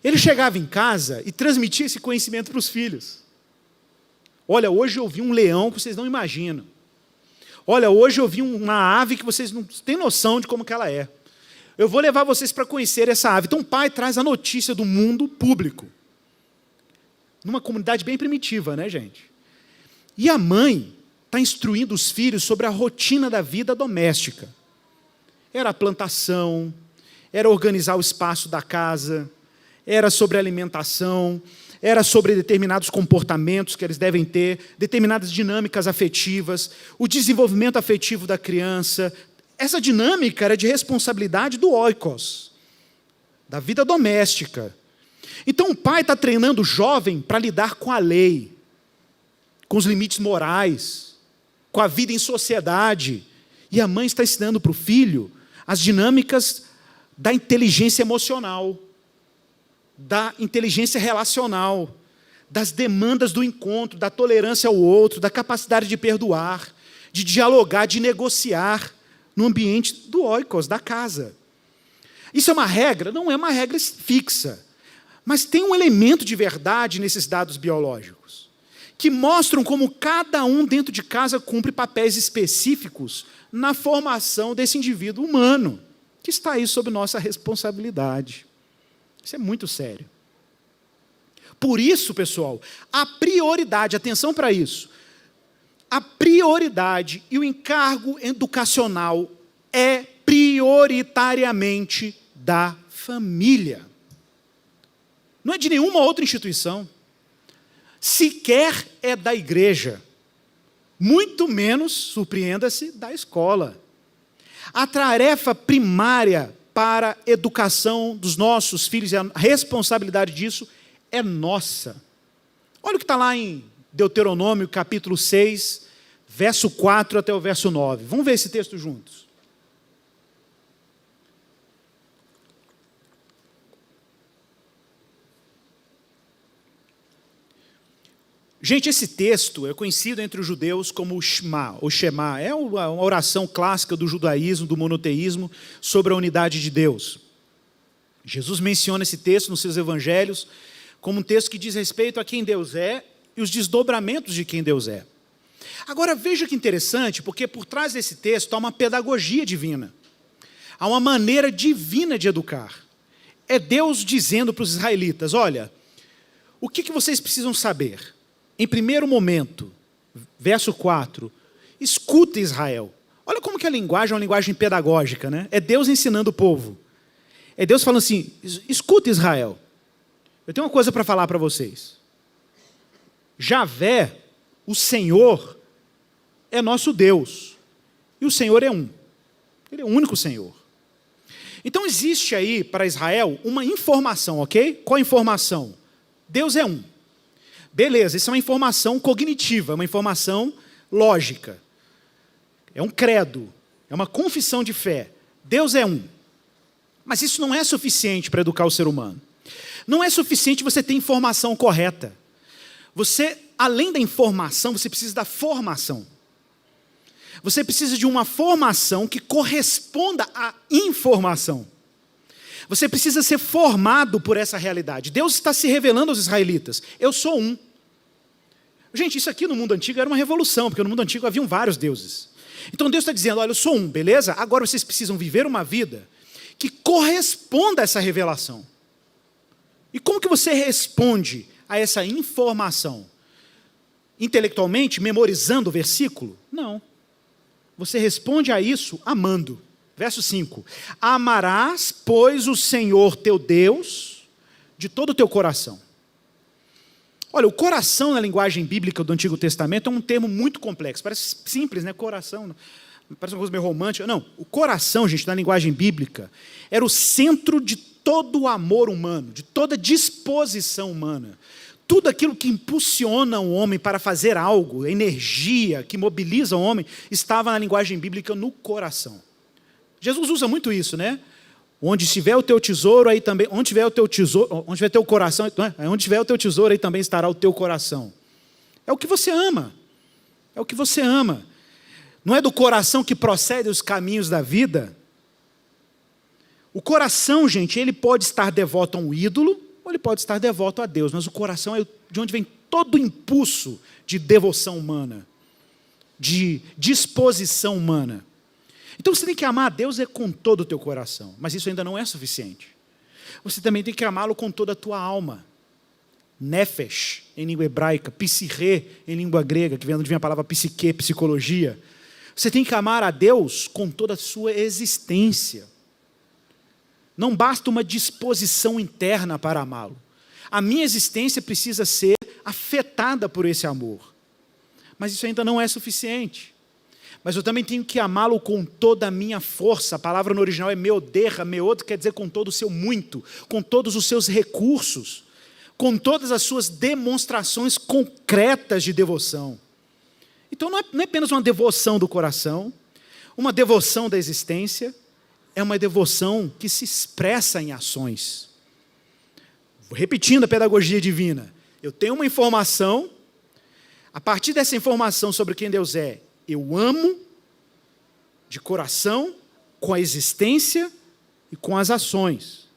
Ele chegava em casa e transmitia esse conhecimento para os filhos. Olha, hoje eu vi um leão que vocês não imaginam. Olha, hoje eu vi uma ave que vocês não têm noção de como que ela é. Eu vou levar vocês para conhecer essa ave. Então o pai traz a notícia do mundo público. Numa comunidade bem primitiva, né, gente? E a mãe está instruindo os filhos sobre a rotina da vida doméstica. Era a plantação, era organizar o espaço da casa, era sobre alimentação, era sobre determinados comportamentos que eles devem ter, determinadas dinâmicas afetivas, o desenvolvimento afetivo da criança. Essa dinâmica era de responsabilidade do oikos, da vida doméstica. Então o pai está treinando o jovem para lidar com a lei, com os limites morais, com a vida em sociedade. E a mãe está ensinando para o filho as dinâmicas da inteligência emocional, da inteligência relacional, das demandas do encontro, da tolerância ao outro, da capacidade de perdoar, de dialogar, de negociar no ambiente do oikos, da casa. Isso é uma regra? Não é uma regra fixa, mas tem um elemento de verdade nesses dados biológicos, que mostram como cada um dentro de casa cumpre papéis específicos na formação desse indivíduo humano, que está aí sob nossa responsabilidade. Isso é muito sério. Por isso, pessoal, a prioridade, atenção para isso, a prioridade e o encargo educacional é prioritariamente da família. Não é de nenhuma outra instituição, sequer é da igreja, muito menos, surpreenda-se, da escola. A tarefa primária para a educação dos nossos filhos, e a responsabilidade disso é nossa. Olha o que está lá em Deuteronômio, capítulo 6, verso 4 até o verso 9. Vamos ver esse texto juntos. Gente, esse texto é conhecido entre os judeus como o Shema, ou Shema. É uma oração clássica do judaísmo, do monoteísmo, sobre a unidade de Deus. Jesus menciona esse texto nos seus evangelhos como um texto que diz respeito a quem Deus é e os desdobramentos de quem Deus é. Agora veja que interessante, porque por trás desse texto há uma pedagogia divina. Há uma maneira divina de educar. É Deus dizendo para os israelitas, olha, o que vocês precisam saber? Em primeiro momento, verso 4, escuta Israel. Olha como que a linguagem é uma linguagem pedagógica, né? É Deus ensinando o povo. É Deus falando assim, escuta Israel. Eu tenho uma coisa para falar para vocês. Javé, o Senhor, é nosso Deus. E o Senhor é um. Ele é o único Senhor. Então existe aí para Israel uma informação, ok? Qual a informação? Deus é um. Beleza, isso é uma informação cognitiva, uma informação lógica. É um credo, é uma confissão de fé. Deus é um. Mas isso não é suficiente para educar o ser humano. Não é suficiente você ter informação correta. Você, além da informação, você precisa da formação. Você precisa de uma formação que corresponda à informação. Você precisa ser formado por essa realidade. Deus está se revelando aos israelitas. Eu sou um. Gente, isso aqui no mundo antigo era uma revolução, porque no mundo antigo haviam vários deuses. Então Deus está dizendo, olha, eu sou um, beleza? Agora vocês precisam viver uma vida que corresponda a essa revelação. E como que você responde a essa informação? Intelectualmente, memorizando o versículo? Não. Você responde a isso amando. Verso 5. Amarás, pois, o Senhor teu Deus de todo o teu coração. Olha, o coração na linguagem bíblica do Antigo Testamento é um termo muito complexo. Parece simples, né? Coração, parece uma coisa meio romântica. Não, o coração, gente, na linguagem bíblica, era o centro de todo o amor humano, de toda disposição humana. Tudo aquilo que impulsiona o homem para fazer algo, a energia que mobiliza o homem, estava na linguagem bíblica no coração. Jesus usa muito isso, né? Onde estiver o teu tesouro, aí também, onde tiver o teu tesouro, onde tiver teu coração, onde tiver o teu tesouro, aí também estará o teu coração. É o que você ama. É o que você ama. Não é do coração que procedem os caminhos da vida? O coração, gente, ele pode estar devoto a um ídolo, ou ele pode estar devoto a Deus, mas o coração é de onde vem todo o impulso de devoção humana, de disposição humana. Então você tem que amar a Deus com todo o teu coração, mas isso ainda não é suficiente. Você também tem que amá-lo com toda a tua alma. Nefesh, em língua hebraica, psirê, em língua grega, que vem onde vem a palavra psique, psicologia. Você tem que amar a Deus com toda a sua existência. Não basta uma disposição interna para amá-lo. A minha existência precisa ser afetada por esse amor. Mas isso ainda não é suficiente. Mas eu também tenho que amá-lo com toda a minha força. A palavra no original é meoderra, meod quer dizer com todo o seu muito, com todos os seus recursos, com todas as suas demonstrações concretas de devoção. Então não é apenas uma devoção do coração, uma devoção da existência, é uma devoção que se expressa em ações. Repetindo a pedagogia divina, eu tenho uma informação, a partir dessa informação sobre quem Deus é, eu amo de coração, com a existência e com as ações.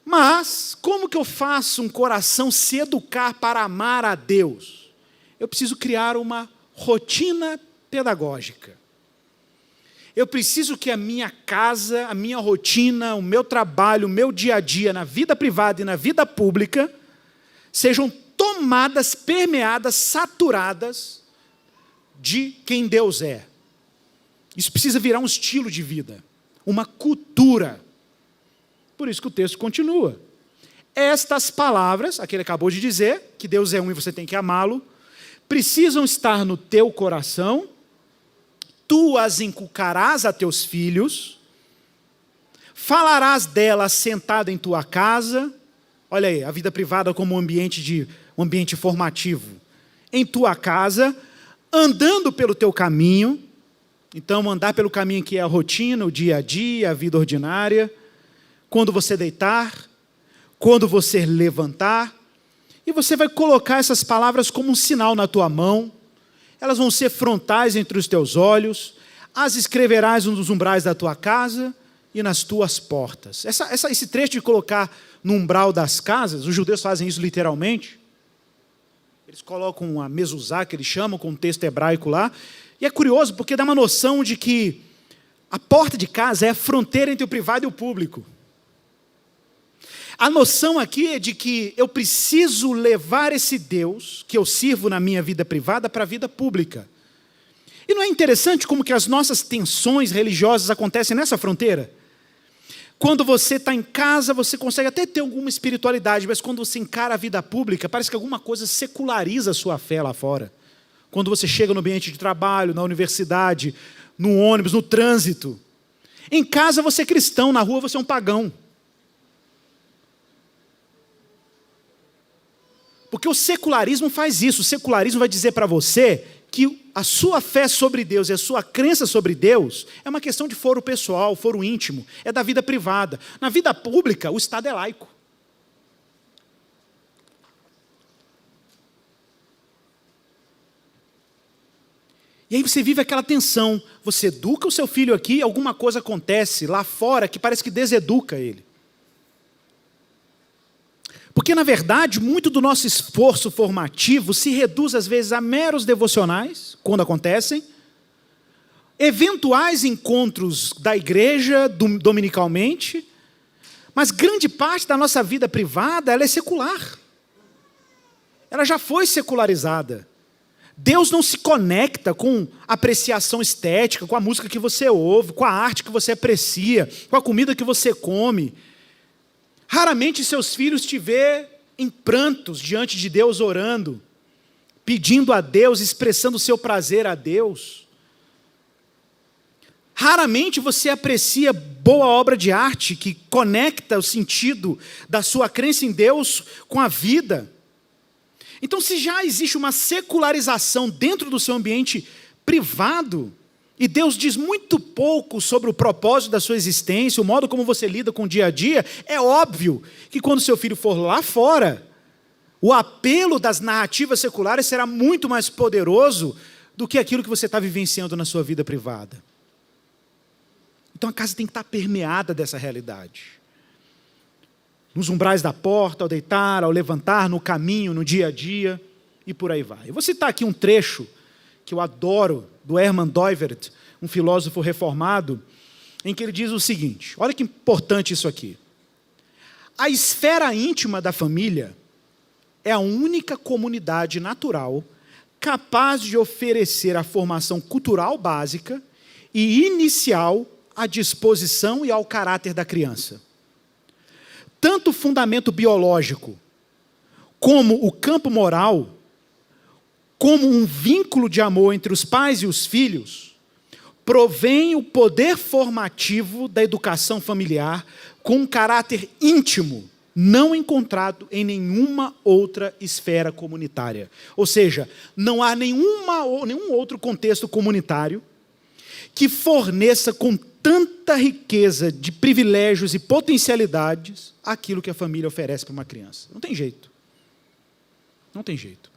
Mas, como que eu faço um coração se educar para amar a Deus? Eu preciso criar uma rotina pedagógica. Eu preciso que a minha casa, a minha rotina, o meu trabalho, o meu dia a dia, na vida privada e na vida pública, sejam tomadas, permeadas, saturadas de quem Deus é. Isso precisa virar um estilo de vida, uma cultura. Por isso que o texto continua. Estas palavras, aquele acabou de dizer, que Deus é um e você tem que amá-lo, precisam estar no teu coração, tu as inculcarás a teus filhos, falarás delas sentado em tua casa, olha aí, a vida privada como um ambiente formativo, em tua casa, andando pelo teu caminho. Então, andar pelo caminho que é a rotina, o dia a dia, a vida ordinária. Quando você deitar, quando você levantar. E você vai colocar essas palavras como um sinal na tua mão. Elas vão ser frontais entre os teus olhos. As escreverás nos umbrais da tua casa e nas tuas portas. Esse trecho de colocar no umbral das casas, os judeus fazem isso literalmente. Eles colocam a mezuzá, que eles chamam, com um texto hebraico lá. E é curioso, porque dá uma noção de que a porta de casa é a fronteira entre o privado e o público. A noção aqui é de que eu preciso levar esse Deus, que eu sirvo na minha vida privada, para a vida pública. E não é interessante como que as nossas tensões religiosas acontecem nessa fronteira? Quando você está em casa, você consegue até ter alguma espiritualidade, mas quando você encara a vida pública, parece que alguma coisa seculariza a sua fé lá fora. Quando você chega no ambiente de trabalho, na universidade, no ônibus, no trânsito. Em casa você é cristão, na rua você é um pagão. Porque o secularismo faz isso. O secularismo vai dizer para você que a sua fé sobre Deus e a sua crença sobre Deus é uma questão de foro pessoal, foro íntimo, é da vida privada. Na vida pública, o Estado é laico. E aí você vive aquela tensão, você educa o seu filho aqui, alguma coisa acontece lá fora que parece que deseduca ele. Porque, na verdade, muito do nosso esforço formativo se reduz, às vezes, a meros devocionais, quando acontecem, eventuais encontros da igreja, dominicalmente, mas grande parte da nossa vida privada, ela é secular. Ela já foi secularizada. Deus não se conecta com apreciação estética, com a música que você ouve, com a arte que você aprecia, com a comida que você come. Raramente seus filhos te vê em prantos diante de Deus orando, pedindo a Deus, expressando o seu prazer a Deus. Raramente você aprecia boa obra de arte que conecta o sentido da sua crença em Deus com a vida. Então, se já existe uma secularização dentro do seu ambiente privado, e Deus diz muito pouco sobre o propósito da sua existência, o modo como você lida com o dia a dia, é óbvio que quando seu filho for lá fora, o apelo das narrativas seculares será muito mais poderoso do que aquilo que você está vivenciando na sua vida privada. Então a casa tem que estar permeada dessa realidade. Nos umbrais da porta, ao deitar, ao levantar, no caminho, no dia a dia, e por aí vai. Eu vou citar aqui um trecho que eu adoro, do Herman Doivert, um filósofo reformado, em que ele diz o seguinte, olha que importante isso aqui. A esfera íntima da família é a única comunidade natural capaz de oferecer a formação cultural básica e inicial à disposição e ao caráter da criança. Tanto o fundamento biológico, como o campo moral, como um vínculo de amor entre os pais e os filhos, provém o poder formativo da educação familiar com um caráter íntimo, não encontrado em nenhuma outra esfera comunitária. Ou seja, não há nenhum outro contexto comunitário que forneça com tanta riqueza de privilégios e potencialidades aquilo que a família oferece para uma criança. Não tem jeito. Não tem jeito.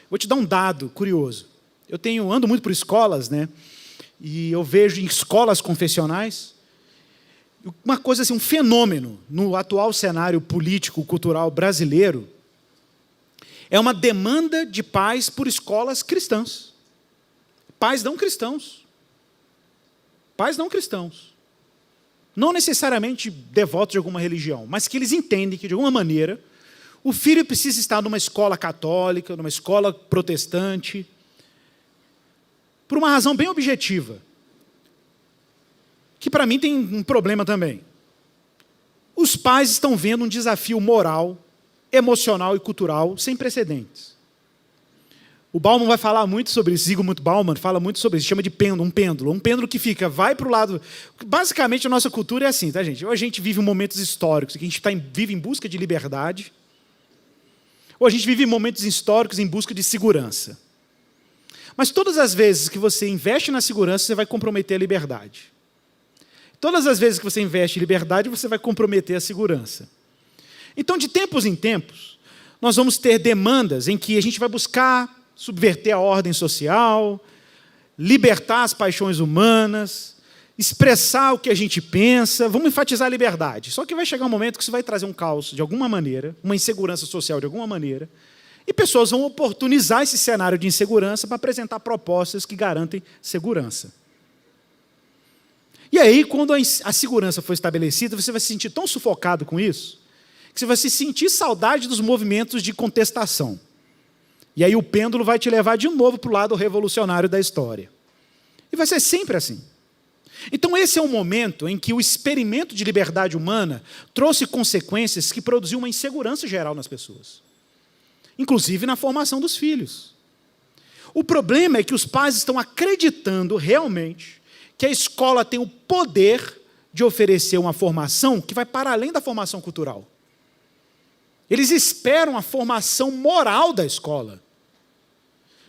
Vou te dar um dado curioso. Eu ando muito por escolas, né? E eu vejo em escolas confessionais uma coisa assim, um fenômeno no atual cenário político, cultural brasileiro, é uma demanda de pais por escolas cristãs. Pais não cristãos. Pais não cristãos. Não necessariamente devotos de alguma religião, mas que eles entendem que, de alguma maneira, o filho precisa estar numa escola católica, numa escola protestante, por uma razão bem objetiva, que para mim tem um problema também. Os pais estão vendo um desafio moral, emocional e cultural sem precedentes. O Bauman vai falar muito sobre isso, Zygmunt Bauman fala muito sobre isso, chama de pêndulo, um pêndulo que vai para o lado... Basicamente a nossa cultura é assim, tá, gente? Ou a gente vive momentos históricos, que a gente vive em busca de liberdade, ou a gente vive momentos históricos em busca de segurança. Mas todas as vezes que você investe na segurança, você vai comprometer a liberdade. Todas as vezes que você investe em liberdade, você vai comprometer a segurança. Então, de tempos em tempos, nós vamos ter demandas em que a gente vai buscar subverter a ordem social, libertar as paixões humanas, expressar o que a gente pensa, vamos enfatizar a liberdade. Só que vai chegar um momento que isso vai trazer um caos de alguma maneira, uma insegurança social de alguma maneira, e pessoas vão oportunizar esse cenário de insegurança para apresentar propostas que garantem segurança. E aí, quando a segurança for estabelecida, você vai se sentir tão sufocado com isso, que você vai se sentir saudade dos movimentos de contestação. E aí o pêndulo vai te levar de novo para o lado revolucionário da história. E vai ser sempre assim. Então esse é um momento em que o experimento de liberdade humana trouxe consequências que produziu uma insegurança geral nas pessoas. Inclusive na formação dos filhos. O problema é que os pais estão acreditando realmente que a escola tem o poder de oferecer uma formação que vai para além da formação cultural. Eles esperam a formação moral da escola.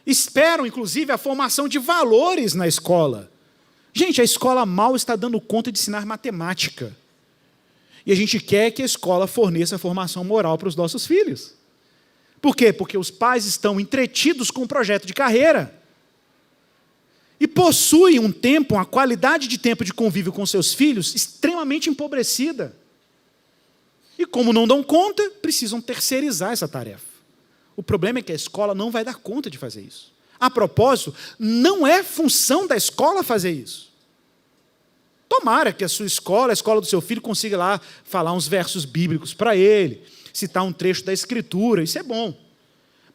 Esperam, inclusive, a formação de valores na escola. Gente, a escola mal está dando conta de ensinar matemática. E a gente quer que a escola forneça a formação moral para os nossos filhos. Por quê? Porque os pais estão entretidos com o projeto de carreira. E possuem um tempo, uma qualidade de tempo de convívio com seus filhos extremamente empobrecida. E como não dão conta, precisam terceirizar essa tarefa. O problema é que a escola não vai dar conta de fazer isso. A propósito, não é função da escola fazer isso. Tomara que a sua escola, a escola do seu filho, consiga lá falar uns versos bíblicos para ele, citar um trecho da Escritura, isso é bom.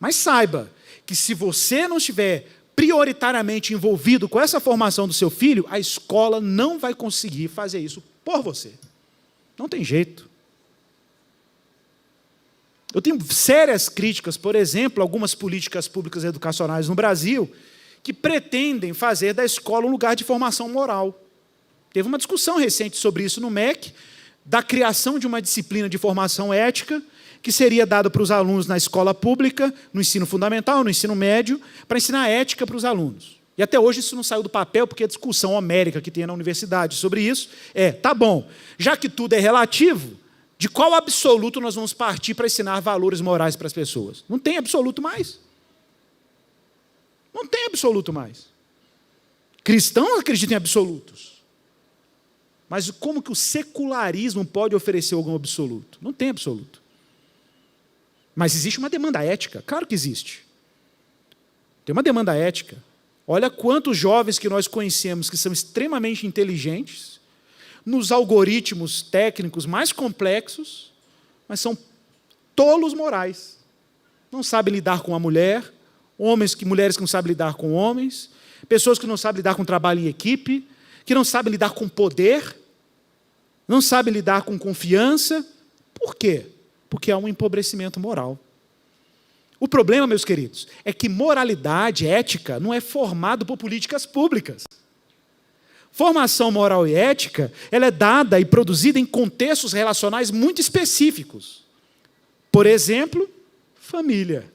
Mas saiba que se você não estiver prioritariamente envolvido com essa formação do seu filho, a escola não vai conseguir fazer isso por você. Não tem jeito. Eu tenho sérias críticas, por exemplo, a algumas políticas públicas educacionais no Brasil que pretendem fazer da escola um lugar de formação moral. Teve uma discussão recente sobre isso no MEC, da criação de uma disciplina de formação ética que seria dada para os alunos na escola pública, no ensino fundamental, no ensino médio, para ensinar ética para os alunos. E até hoje isso não saiu do papel, porque a discussão homérica que tem na universidade sobre isso tá bom, já que tudo é relativo, de qual absoluto nós vamos partir para ensinar valores morais para as pessoas? Não tem absoluto mais. Não tem absoluto mais. Cristãos acreditam em absolutos. Mas como que o secularismo pode oferecer algum absoluto? Não tem absoluto. Mas existe uma demanda ética? Claro que existe. Tem uma demanda ética. Olha quantos jovens que nós conhecemos que são extremamente inteligentes, nos algoritmos técnicos mais complexos, mas são tolos morais. Não sabem lidar com a mulher, mulheres que não sabem lidar com homens, pessoas que não sabem lidar com trabalho em equipe, que não sabem lidar com poder, não sabem lidar com confiança. Por quê? Porque há um empobrecimento moral. O problema, meus queridos, é que moralidade, ética, não é formado por políticas públicas. Formação moral e ética, ela é dada e produzida em contextos relacionais muito específicos. Por exemplo, família.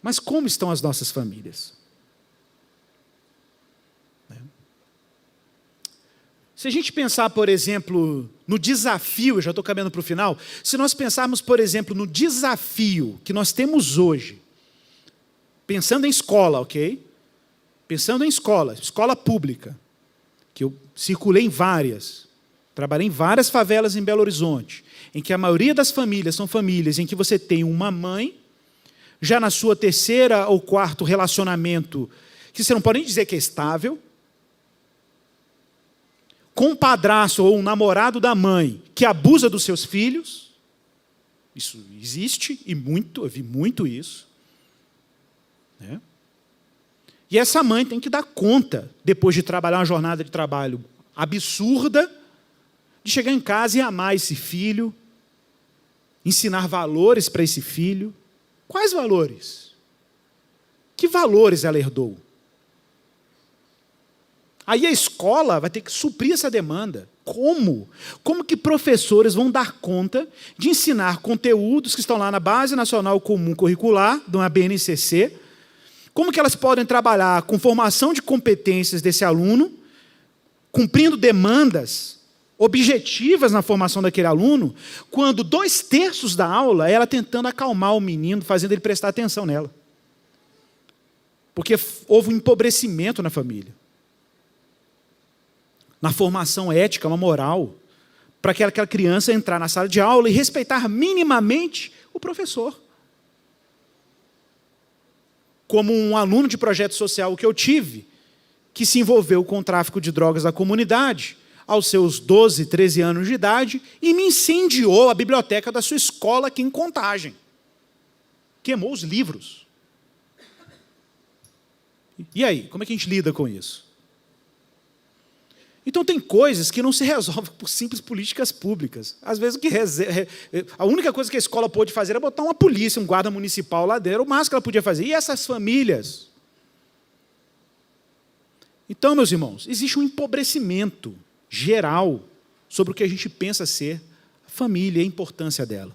Mas como estão as nossas famílias? Se a gente pensar, por exemplo, no desafio, eu já estou caminhando para o final, se nós pensarmos, por exemplo, no desafio que nós temos hoje, pensando em escola, ok? Pensando em escola pública, que eu circulei em várias, trabalhei em várias favelas em Belo Horizonte, em que a maioria das famílias são famílias em que você tem uma mãe, já na sua terceira ou quarto relacionamento, que você não pode nem dizer que é estável, com um padrasto ou um namorado da mãe que abusa dos seus filhos. Isso existe, e muito, eu vi muito isso. Né? E essa mãe tem que dar conta, depois de trabalhar uma jornada de trabalho absurda, de chegar em casa e amar esse filho, ensinar valores para esse filho. Quais valores? Que valores ela herdou? Aí a escola vai ter que suprir essa demanda. Como? Como que professores vão dar conta de ensinar conteúdos que estão lá na Base Nacional Comum Curricular, de uma BNCC, Como que elas podem trabalhar com formação de competências desse aluno, cumprindo demandas objetivas na formação daquele aluno, quando 2/3 da aula é ela tentando acalmar o menino, fazendo ele prestar atenção nela. Porque houve um empobrecimento na família. Na formação ética, uma moral, para aquela criança entrar na sala de aula e respeitar minimamente o professor. Como um aluno de projeto social que eu tive, que se envolveu com o tráfico de drogas da comunidade, aos seus 12, 13 anos de idade, e me incendiou a biblioteca da sua escola aqui em Contagem. Queimou os livros. E aí, como é que a gente lida com isso? Então tem coisas que não se resolvem por simples políticas públicas. Às vezes a única coisa que a escola pôde fazer era botar uma polícia, um guarda municipal lá dentro, o máximo que ela podia fazer. E essas famílias? Então, meus irmãos, existe um empobrecimento geral sobre o que a gente pensa ser a família e a importância dela.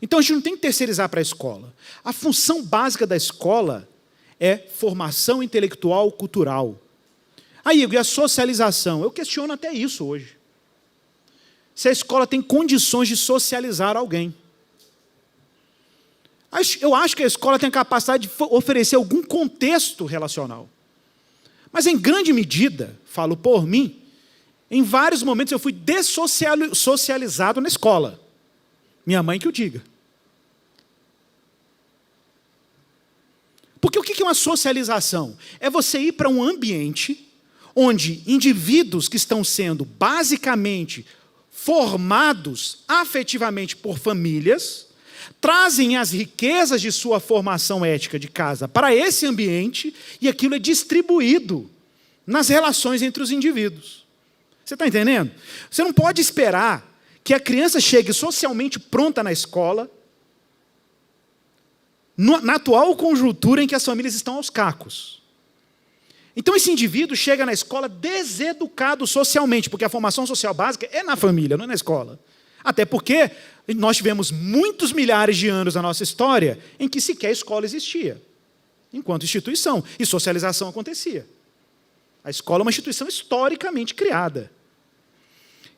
Então a gente não tem que terceirizar para a escola. A função básica da escola é formação intelectual, cultural. Aí, e a socialização? Eu questiono até isso hoje. Se a escola tem condições de socializar alguém. Eu acho que a escola tem a capacidade de oferecer algum contexto relacional. Mas, em grande medida, falo por mim, em vários momentos eu fui dessocializado na escola. Minha mãe que o diga. Porque o que é uma socialização? É você ir para um ambiente onde indivíduos que estão sendo basicamente formados afetivamente por famílias, trazem as riquezas de sua formação ética de casa para esse ambiente e aquilo é distribuído nas relações entre os indivíduos. Você está entendendo? Você não pode esperar que a criança chegue socialmente pronta na escola, na atual conjuntura em que as famílias estão aos cacos. Então esse indivíduo chega na escola deseducado socialmente, porque a formação social básica é na família, não é na escola. Até porque nós tivemos muitos milhares de anos na nossa história em que sequer a escola existia, enquanto instituição, e socialização acontecia. A escola é uma instituição historicamente criada.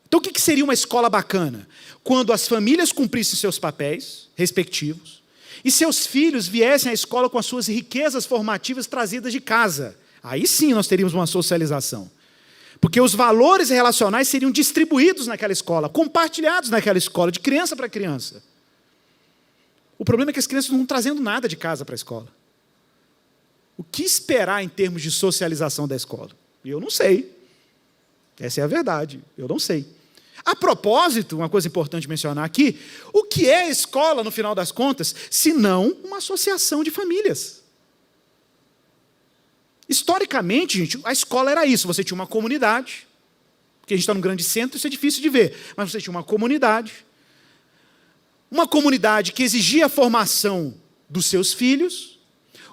Então o que seria uma escola bacana? Quando as famílias cumprissem seus papéis respectivos e seus filhos viessem à escola com as suas riquezas formativas trazidas de casa. Aí sim nós teríamos uma socialização. Porque os valores relacionais seriam distribuídos naquela escola, compartilhados naquela escola, de criança para criança. O problema é que as crianças não estão trazendo nada de casa para a escola. O que esperar em termos de socialização da escola? Eu não sei. Essa é a verdade, eu não sei. A propósito, uma coisa importante mencionar aqui, o que é a escola, no final das contas, se não uma associação de famílias? Historicamente, gente, a escola era isso. Você tinha uma comunidade, porque a gente está num grande centro, isso é difícil de ver, mas você tinha uma comunidade que exigia a formação dos seus filhos.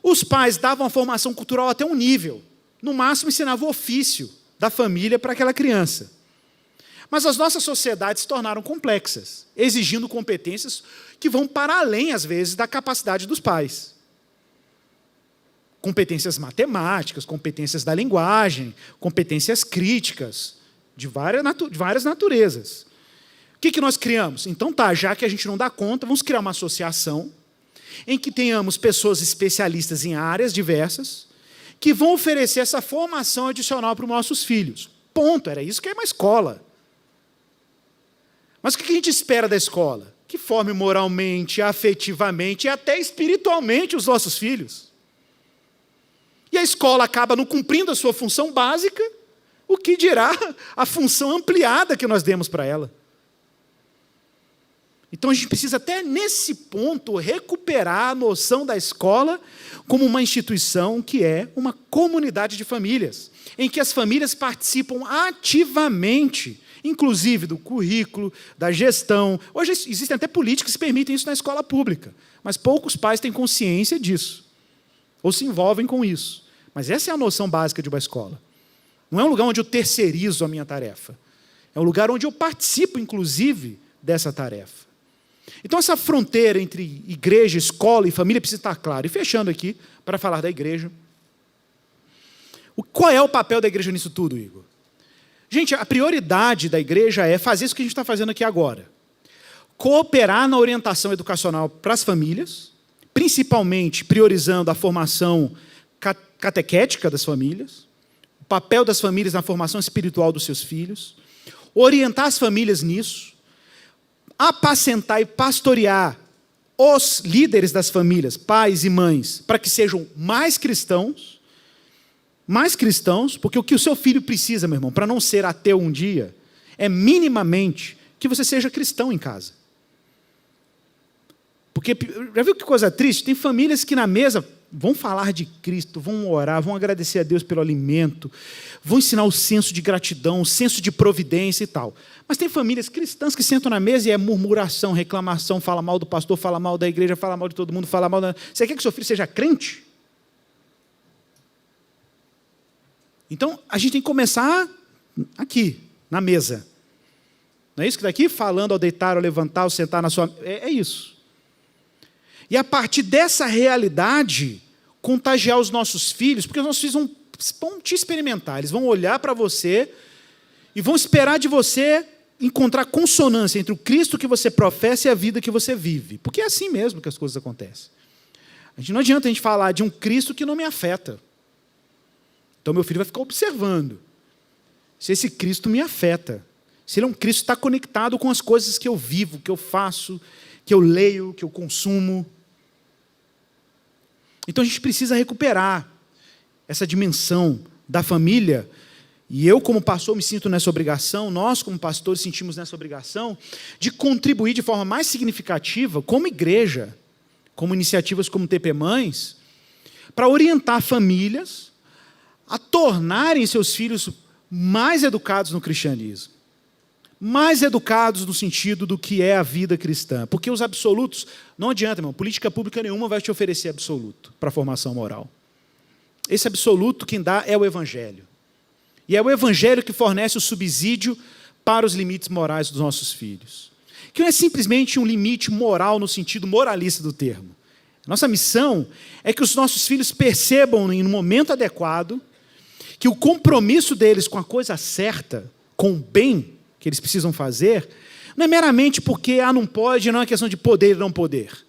Os pais davam a formação cultural até um nível, no máximo ensinavam o ofício da família para aquela criança. Mas as nossas sociedades se tornaram complexas, exigindo competências que vão para além, às vezes, da capacidade dos pais. Competências matemáticas, competências da linguagem, competências críticas, de várias naturezas. O que nós criamos? Então já que a gente não dá conta, vamos criar uma associação em que tenhamos pessoas especialistas em áreas diversas que vão oferecer essa formação adicional para os nossos filhos. Ponto, era isso que é uma escola. Mas o que a gente espera da escola? Que forme moralmente, afetivamente e até espiritualmente os nossos filhos. E a escola acaba não cumprindo a sua função básica, o que dirá a função ampliada que nós demos para ela. Então a gente precisa até nesse ponto recuperar a noção da escola como uma instituição que é uma comunidade de famílias, em que as famílias participam ativamente, inclusive do currículo, da gestão. Hoje existem até políticas que permitem isso na escola pública, mas poucos pais têm consciência disso, ou se envolvem com isso. Mas essa é a noção básica de uma escola. Não é um lugar onde eu terceirizo a minha tarefa. É um lugar onde eu participo, inclusive, dessa tarefa. Então, essa fronteira entre igreja, escola e família precisa estar clara. E fechando aqui, para falar da igreja. Qual é o papel da igreja nisso tudo, Igor? Gente, a prioridade da igreja é fazer isso que a gente está fazendo aqui agora. Cooperar na orientação educacional para as famílias, principalmente priorizando a formação catequética das famílias, o papel das famílias na formação espiritual dos seus filhos, orientar as famílias nisso, apacentar e pastorear os líderes das famílias, pais e mães, para que sejam mais cristãos, porque o que o seu filho precisa, meu irmão, para não ser ateu um dia, é minimamente que você seja cristão em casa. Porque, já viu que coisa triste? Tem famílias que na mesa vão falar de Cristo, vão orar, vão agradecer a Deus pelo alimento, vão ensinar o senso de gratidão, o senso de providência e tal. Mas tem famílias cristãs que sentam na mesa e é murmuração, reclamação, fala mal do pastor, fala mal da igreja, fala mal de todo mundo, fala mal da... Você quer que seu filho seja crente? Então, a gente tem que começar aqui, na mesa. Não é isso que está aqui? Falando ao deitar, ao levantar, ao sentar na sua... É isso. E a partir dessa realidade, contagiar os nossos filhos, porque os nossos filhos vão te experimentar, eles vão olhar para você e vão esperar de você encontrar consonância entre o Cristo que você professa e a vida que você vive. Porque é assim mesmo que as coisas acontecem. Não adianta a gente falar de um Cristo que não me afeta. Então, meu filho vai ficar observando se esse Cristo me afeta. Se ele é um Cristo que está conectado com as coisas que eu vivo, que eu faço, que eu leio, que eu consumo. Então, a gente precisa recuperar essa dimensão da família. E eu, como pastor, me sinto nessa obrigação, nós, como pastores, sentimos nessa obrigação de contribuir de forma mais significativa, como igreja, como iniciativas como TP Mães, para orientar famílias a tornarem seus filhos mais educados no cristianismo. Mais educados no sentido do que é a vida cristã. Porque os absolutos, não adianta, irmão, política pública nenhuma vai te oferecer absoluto para a formação moral. Esse absoluto quem dá é o Evangelho. E é o Evangelho que fornece o subsídio para os limites morais dos nossos filhos. Que não é simplesmente um limite moral no sentido moralista do termo. Nossa missão é que os nossos filhos percebam, em um momento adequado, que o compromisso deles com a coisa certa, com o bem que eles precisam fazer, não é meramente porque não pode, não é uma questão de poder e não poder.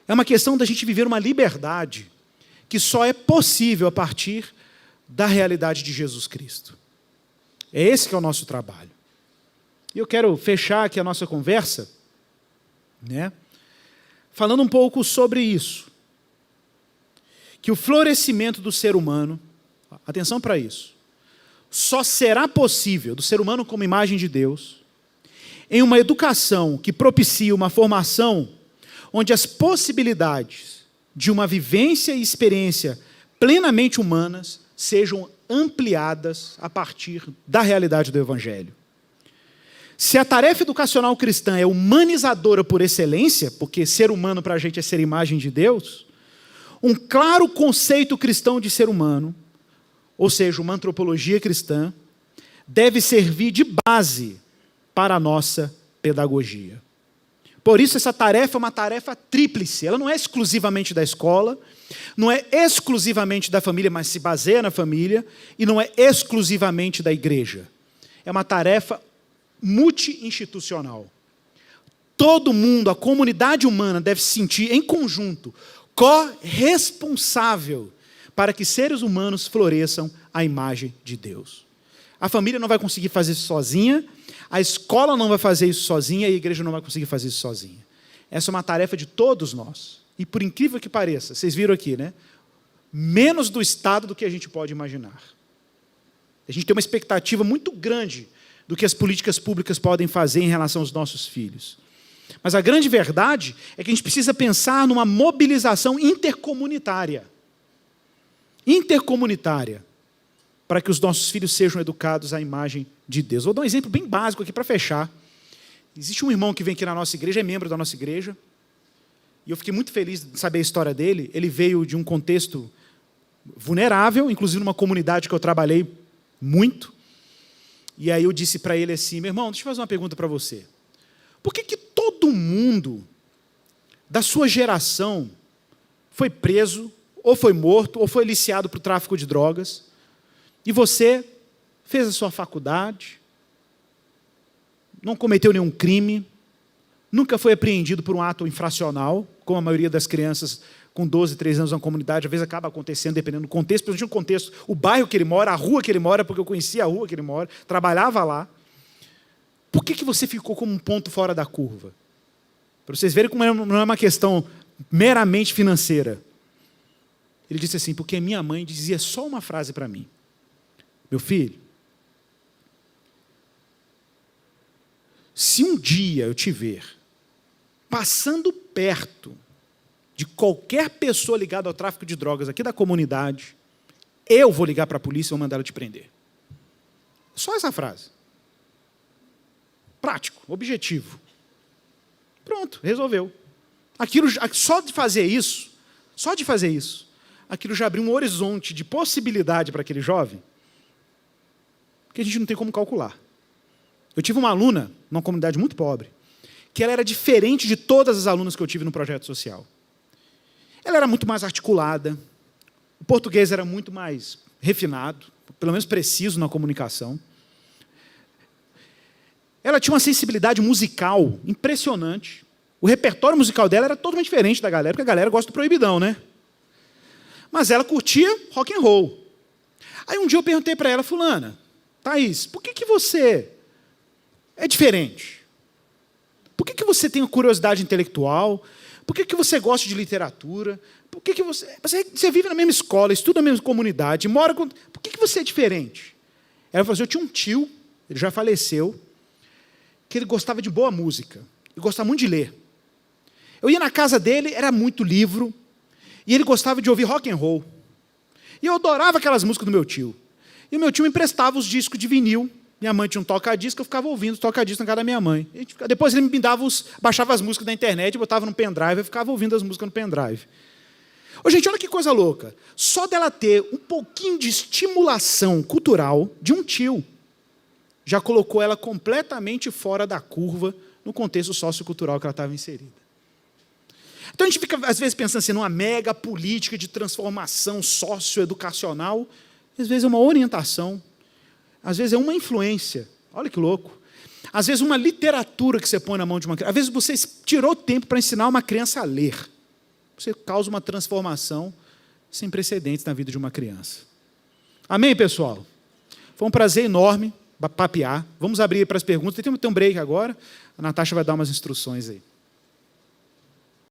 É uma questão da gente viver uma liberdade que só é possível a partir da realidade de Jesus Cristo. É esse que é o nosso trabalho. E eu quero fechar aqui a nossa conversa, falando um pouco sobre isso. Que o florescimento do ser humano, atenção para isso, só será possível, do ser humano como imagem de Deus, em uma educação que propicie uma formação onde as possibilidades de uma vivência e experiência plenamente humanas sejam ampliadas a partir da realidade do Evangelho. Se a tarefa educacional cristã é humanizadora por excelência, porque ser humano para a gente é ser imagem de Deus, um claro conceito cristão de ser humano, ou seja, uma antropologia cristã, deve servir de base para a nossa pedagogia. Por isso, essa tarefa é uma tarefa tríplice. Ela não é exclusivamente da escola, não é exclusivamente da família, mas se baseia na família, e não é exclusivamente da igreja. É uma tarefa multi-institucional. Todo mundo, a comunidade humana, deve se sentir em conjunto, corresponsável para que seres humanos floresçam à imagem de Deus. A família não vai conseguir fazer isso sozinha, a escola não vai fazer isso sozinha e a igreja não vai conseguir fazer isso sozinha. Essa é uma tarefa de todos nós. E por incrível que pareça, vocês viram aqui, menos do Estado do que a gente pode imaginar. A gente tem uma expectativa muito grande do que as políticas públicas podem fazer em relação aos nossos filhos. Mas a grande verdade é que a gente precisa pensar numa mobilização intercomunitária. Para que os nossos filhos sejam educados à imagem de Deus. Vou dar um exemplo bem básico aqui para fechar. Existe um irmão que vem aqui na nossa igreja, é membro da nossa igreja, e eu fiquei muito feliz de saber a história dele. Ele veio de um contexto vulnerável, inclusive numa comunidade que eu trabalhei muito, e aí eu disse para ele assim: meu irmão, deixa eu fazer uma pergunta para você. Por que todo no mundo da sua geração foi preso, ou foi morto, ou foi aliciado para o tráfico de drogas, e você fez a sua faculdade, não cometeu nenhum crime, nunca foi apreendido por um ato infracional, como a maioria das crianças com 12, 13 anos na comunidade, às vezes acaba acontecendo, dependendo do contexto, principalmente no contexto, o bairro que ele mora, a rua que ele mora, porque eu conhecia a rua que ele mora, trabalhava lá. Por que você ficou como um ponto fora da curva? Para vocês verem como não é uma questão meramente financeira. Ele disse assim, porque minha mãe dizia só uma frase para mim. Meu filho, se um dia eu te ver passando perto de qualquer pessoa ligada ao tráfico de drogas aqui da comunidade, eu vou ligar para a polícia e vou mandar ela te prender. Só essa frase. Prático, objetivo. Pronto, resolveu. Aquilo, só de fazer isso, aquilo já abriu um horizonte de possibilidade para aquele jovem que a gente não tem como calcular. Eu tive uma aluna, numa comunidade muito pobre, que ela era diferente de todas as alunas que eu tive no projeto social. Ela era muito mais articulada, o português era muito mais refinado, pelo menos preciso na comunicação. Ela tinha uma sensibilidade musical impressionante. O repertório musical dela era totalmente diferente da galera, porque a galera gosta do proibidão, né? Mas ela curtia rock and roll. Aí um dia eu perguntei para ela, fulana, Thaís, por que você é diferente? Por que você tem uma curiosidade intelectual? Por que você gosta de literatura? Por que você vive na mesma escola, estuda na mesma comunidade, mora com... Por que você é diferente? Ela falou assim, eu tinha um tio, ele já faleceu, que ele gostava de boa música, ele gostava muito de ler. Eu ia na casa dele, era muito livro, e ele gostava de ouvir rock and roll. E eu adorava aquelas músicas do meu tio. E o meu tio me emprestava os discos de vinil. Minha mãe tinha um toca-disco, eu ficava ouvindo os toca-discos na casa da minha mãe. Depois ele me dava baixava as músicas da internet, botava no pendrive, eu ficava ouvindo as músicas no pendrive. Ô, gente, olha que coisa louca. Só dela ter um pouquinho de estimulação cultural de um tio, já colocou ela completamente fora da curva no contexto sociocultural que ela estava inserida. Então a gente fica, às vezes, pensando assim, numa mega política de transformação socioeducacional, às vezes é uma orientação, às vezes é uma influência. Olha que louco. Às vezes uma literatura que você põe na mão de uma criança. Às vezes você tirou tempo para ensinar uma criança a ler. Você causa uma transformação sem precedentes na vida de uma criança. Amém, pessoal? Foi um prazer enorme papear. Vamos abrir para as perguntas. Tem um break agora. A Natasha vai dar umas instruções aí.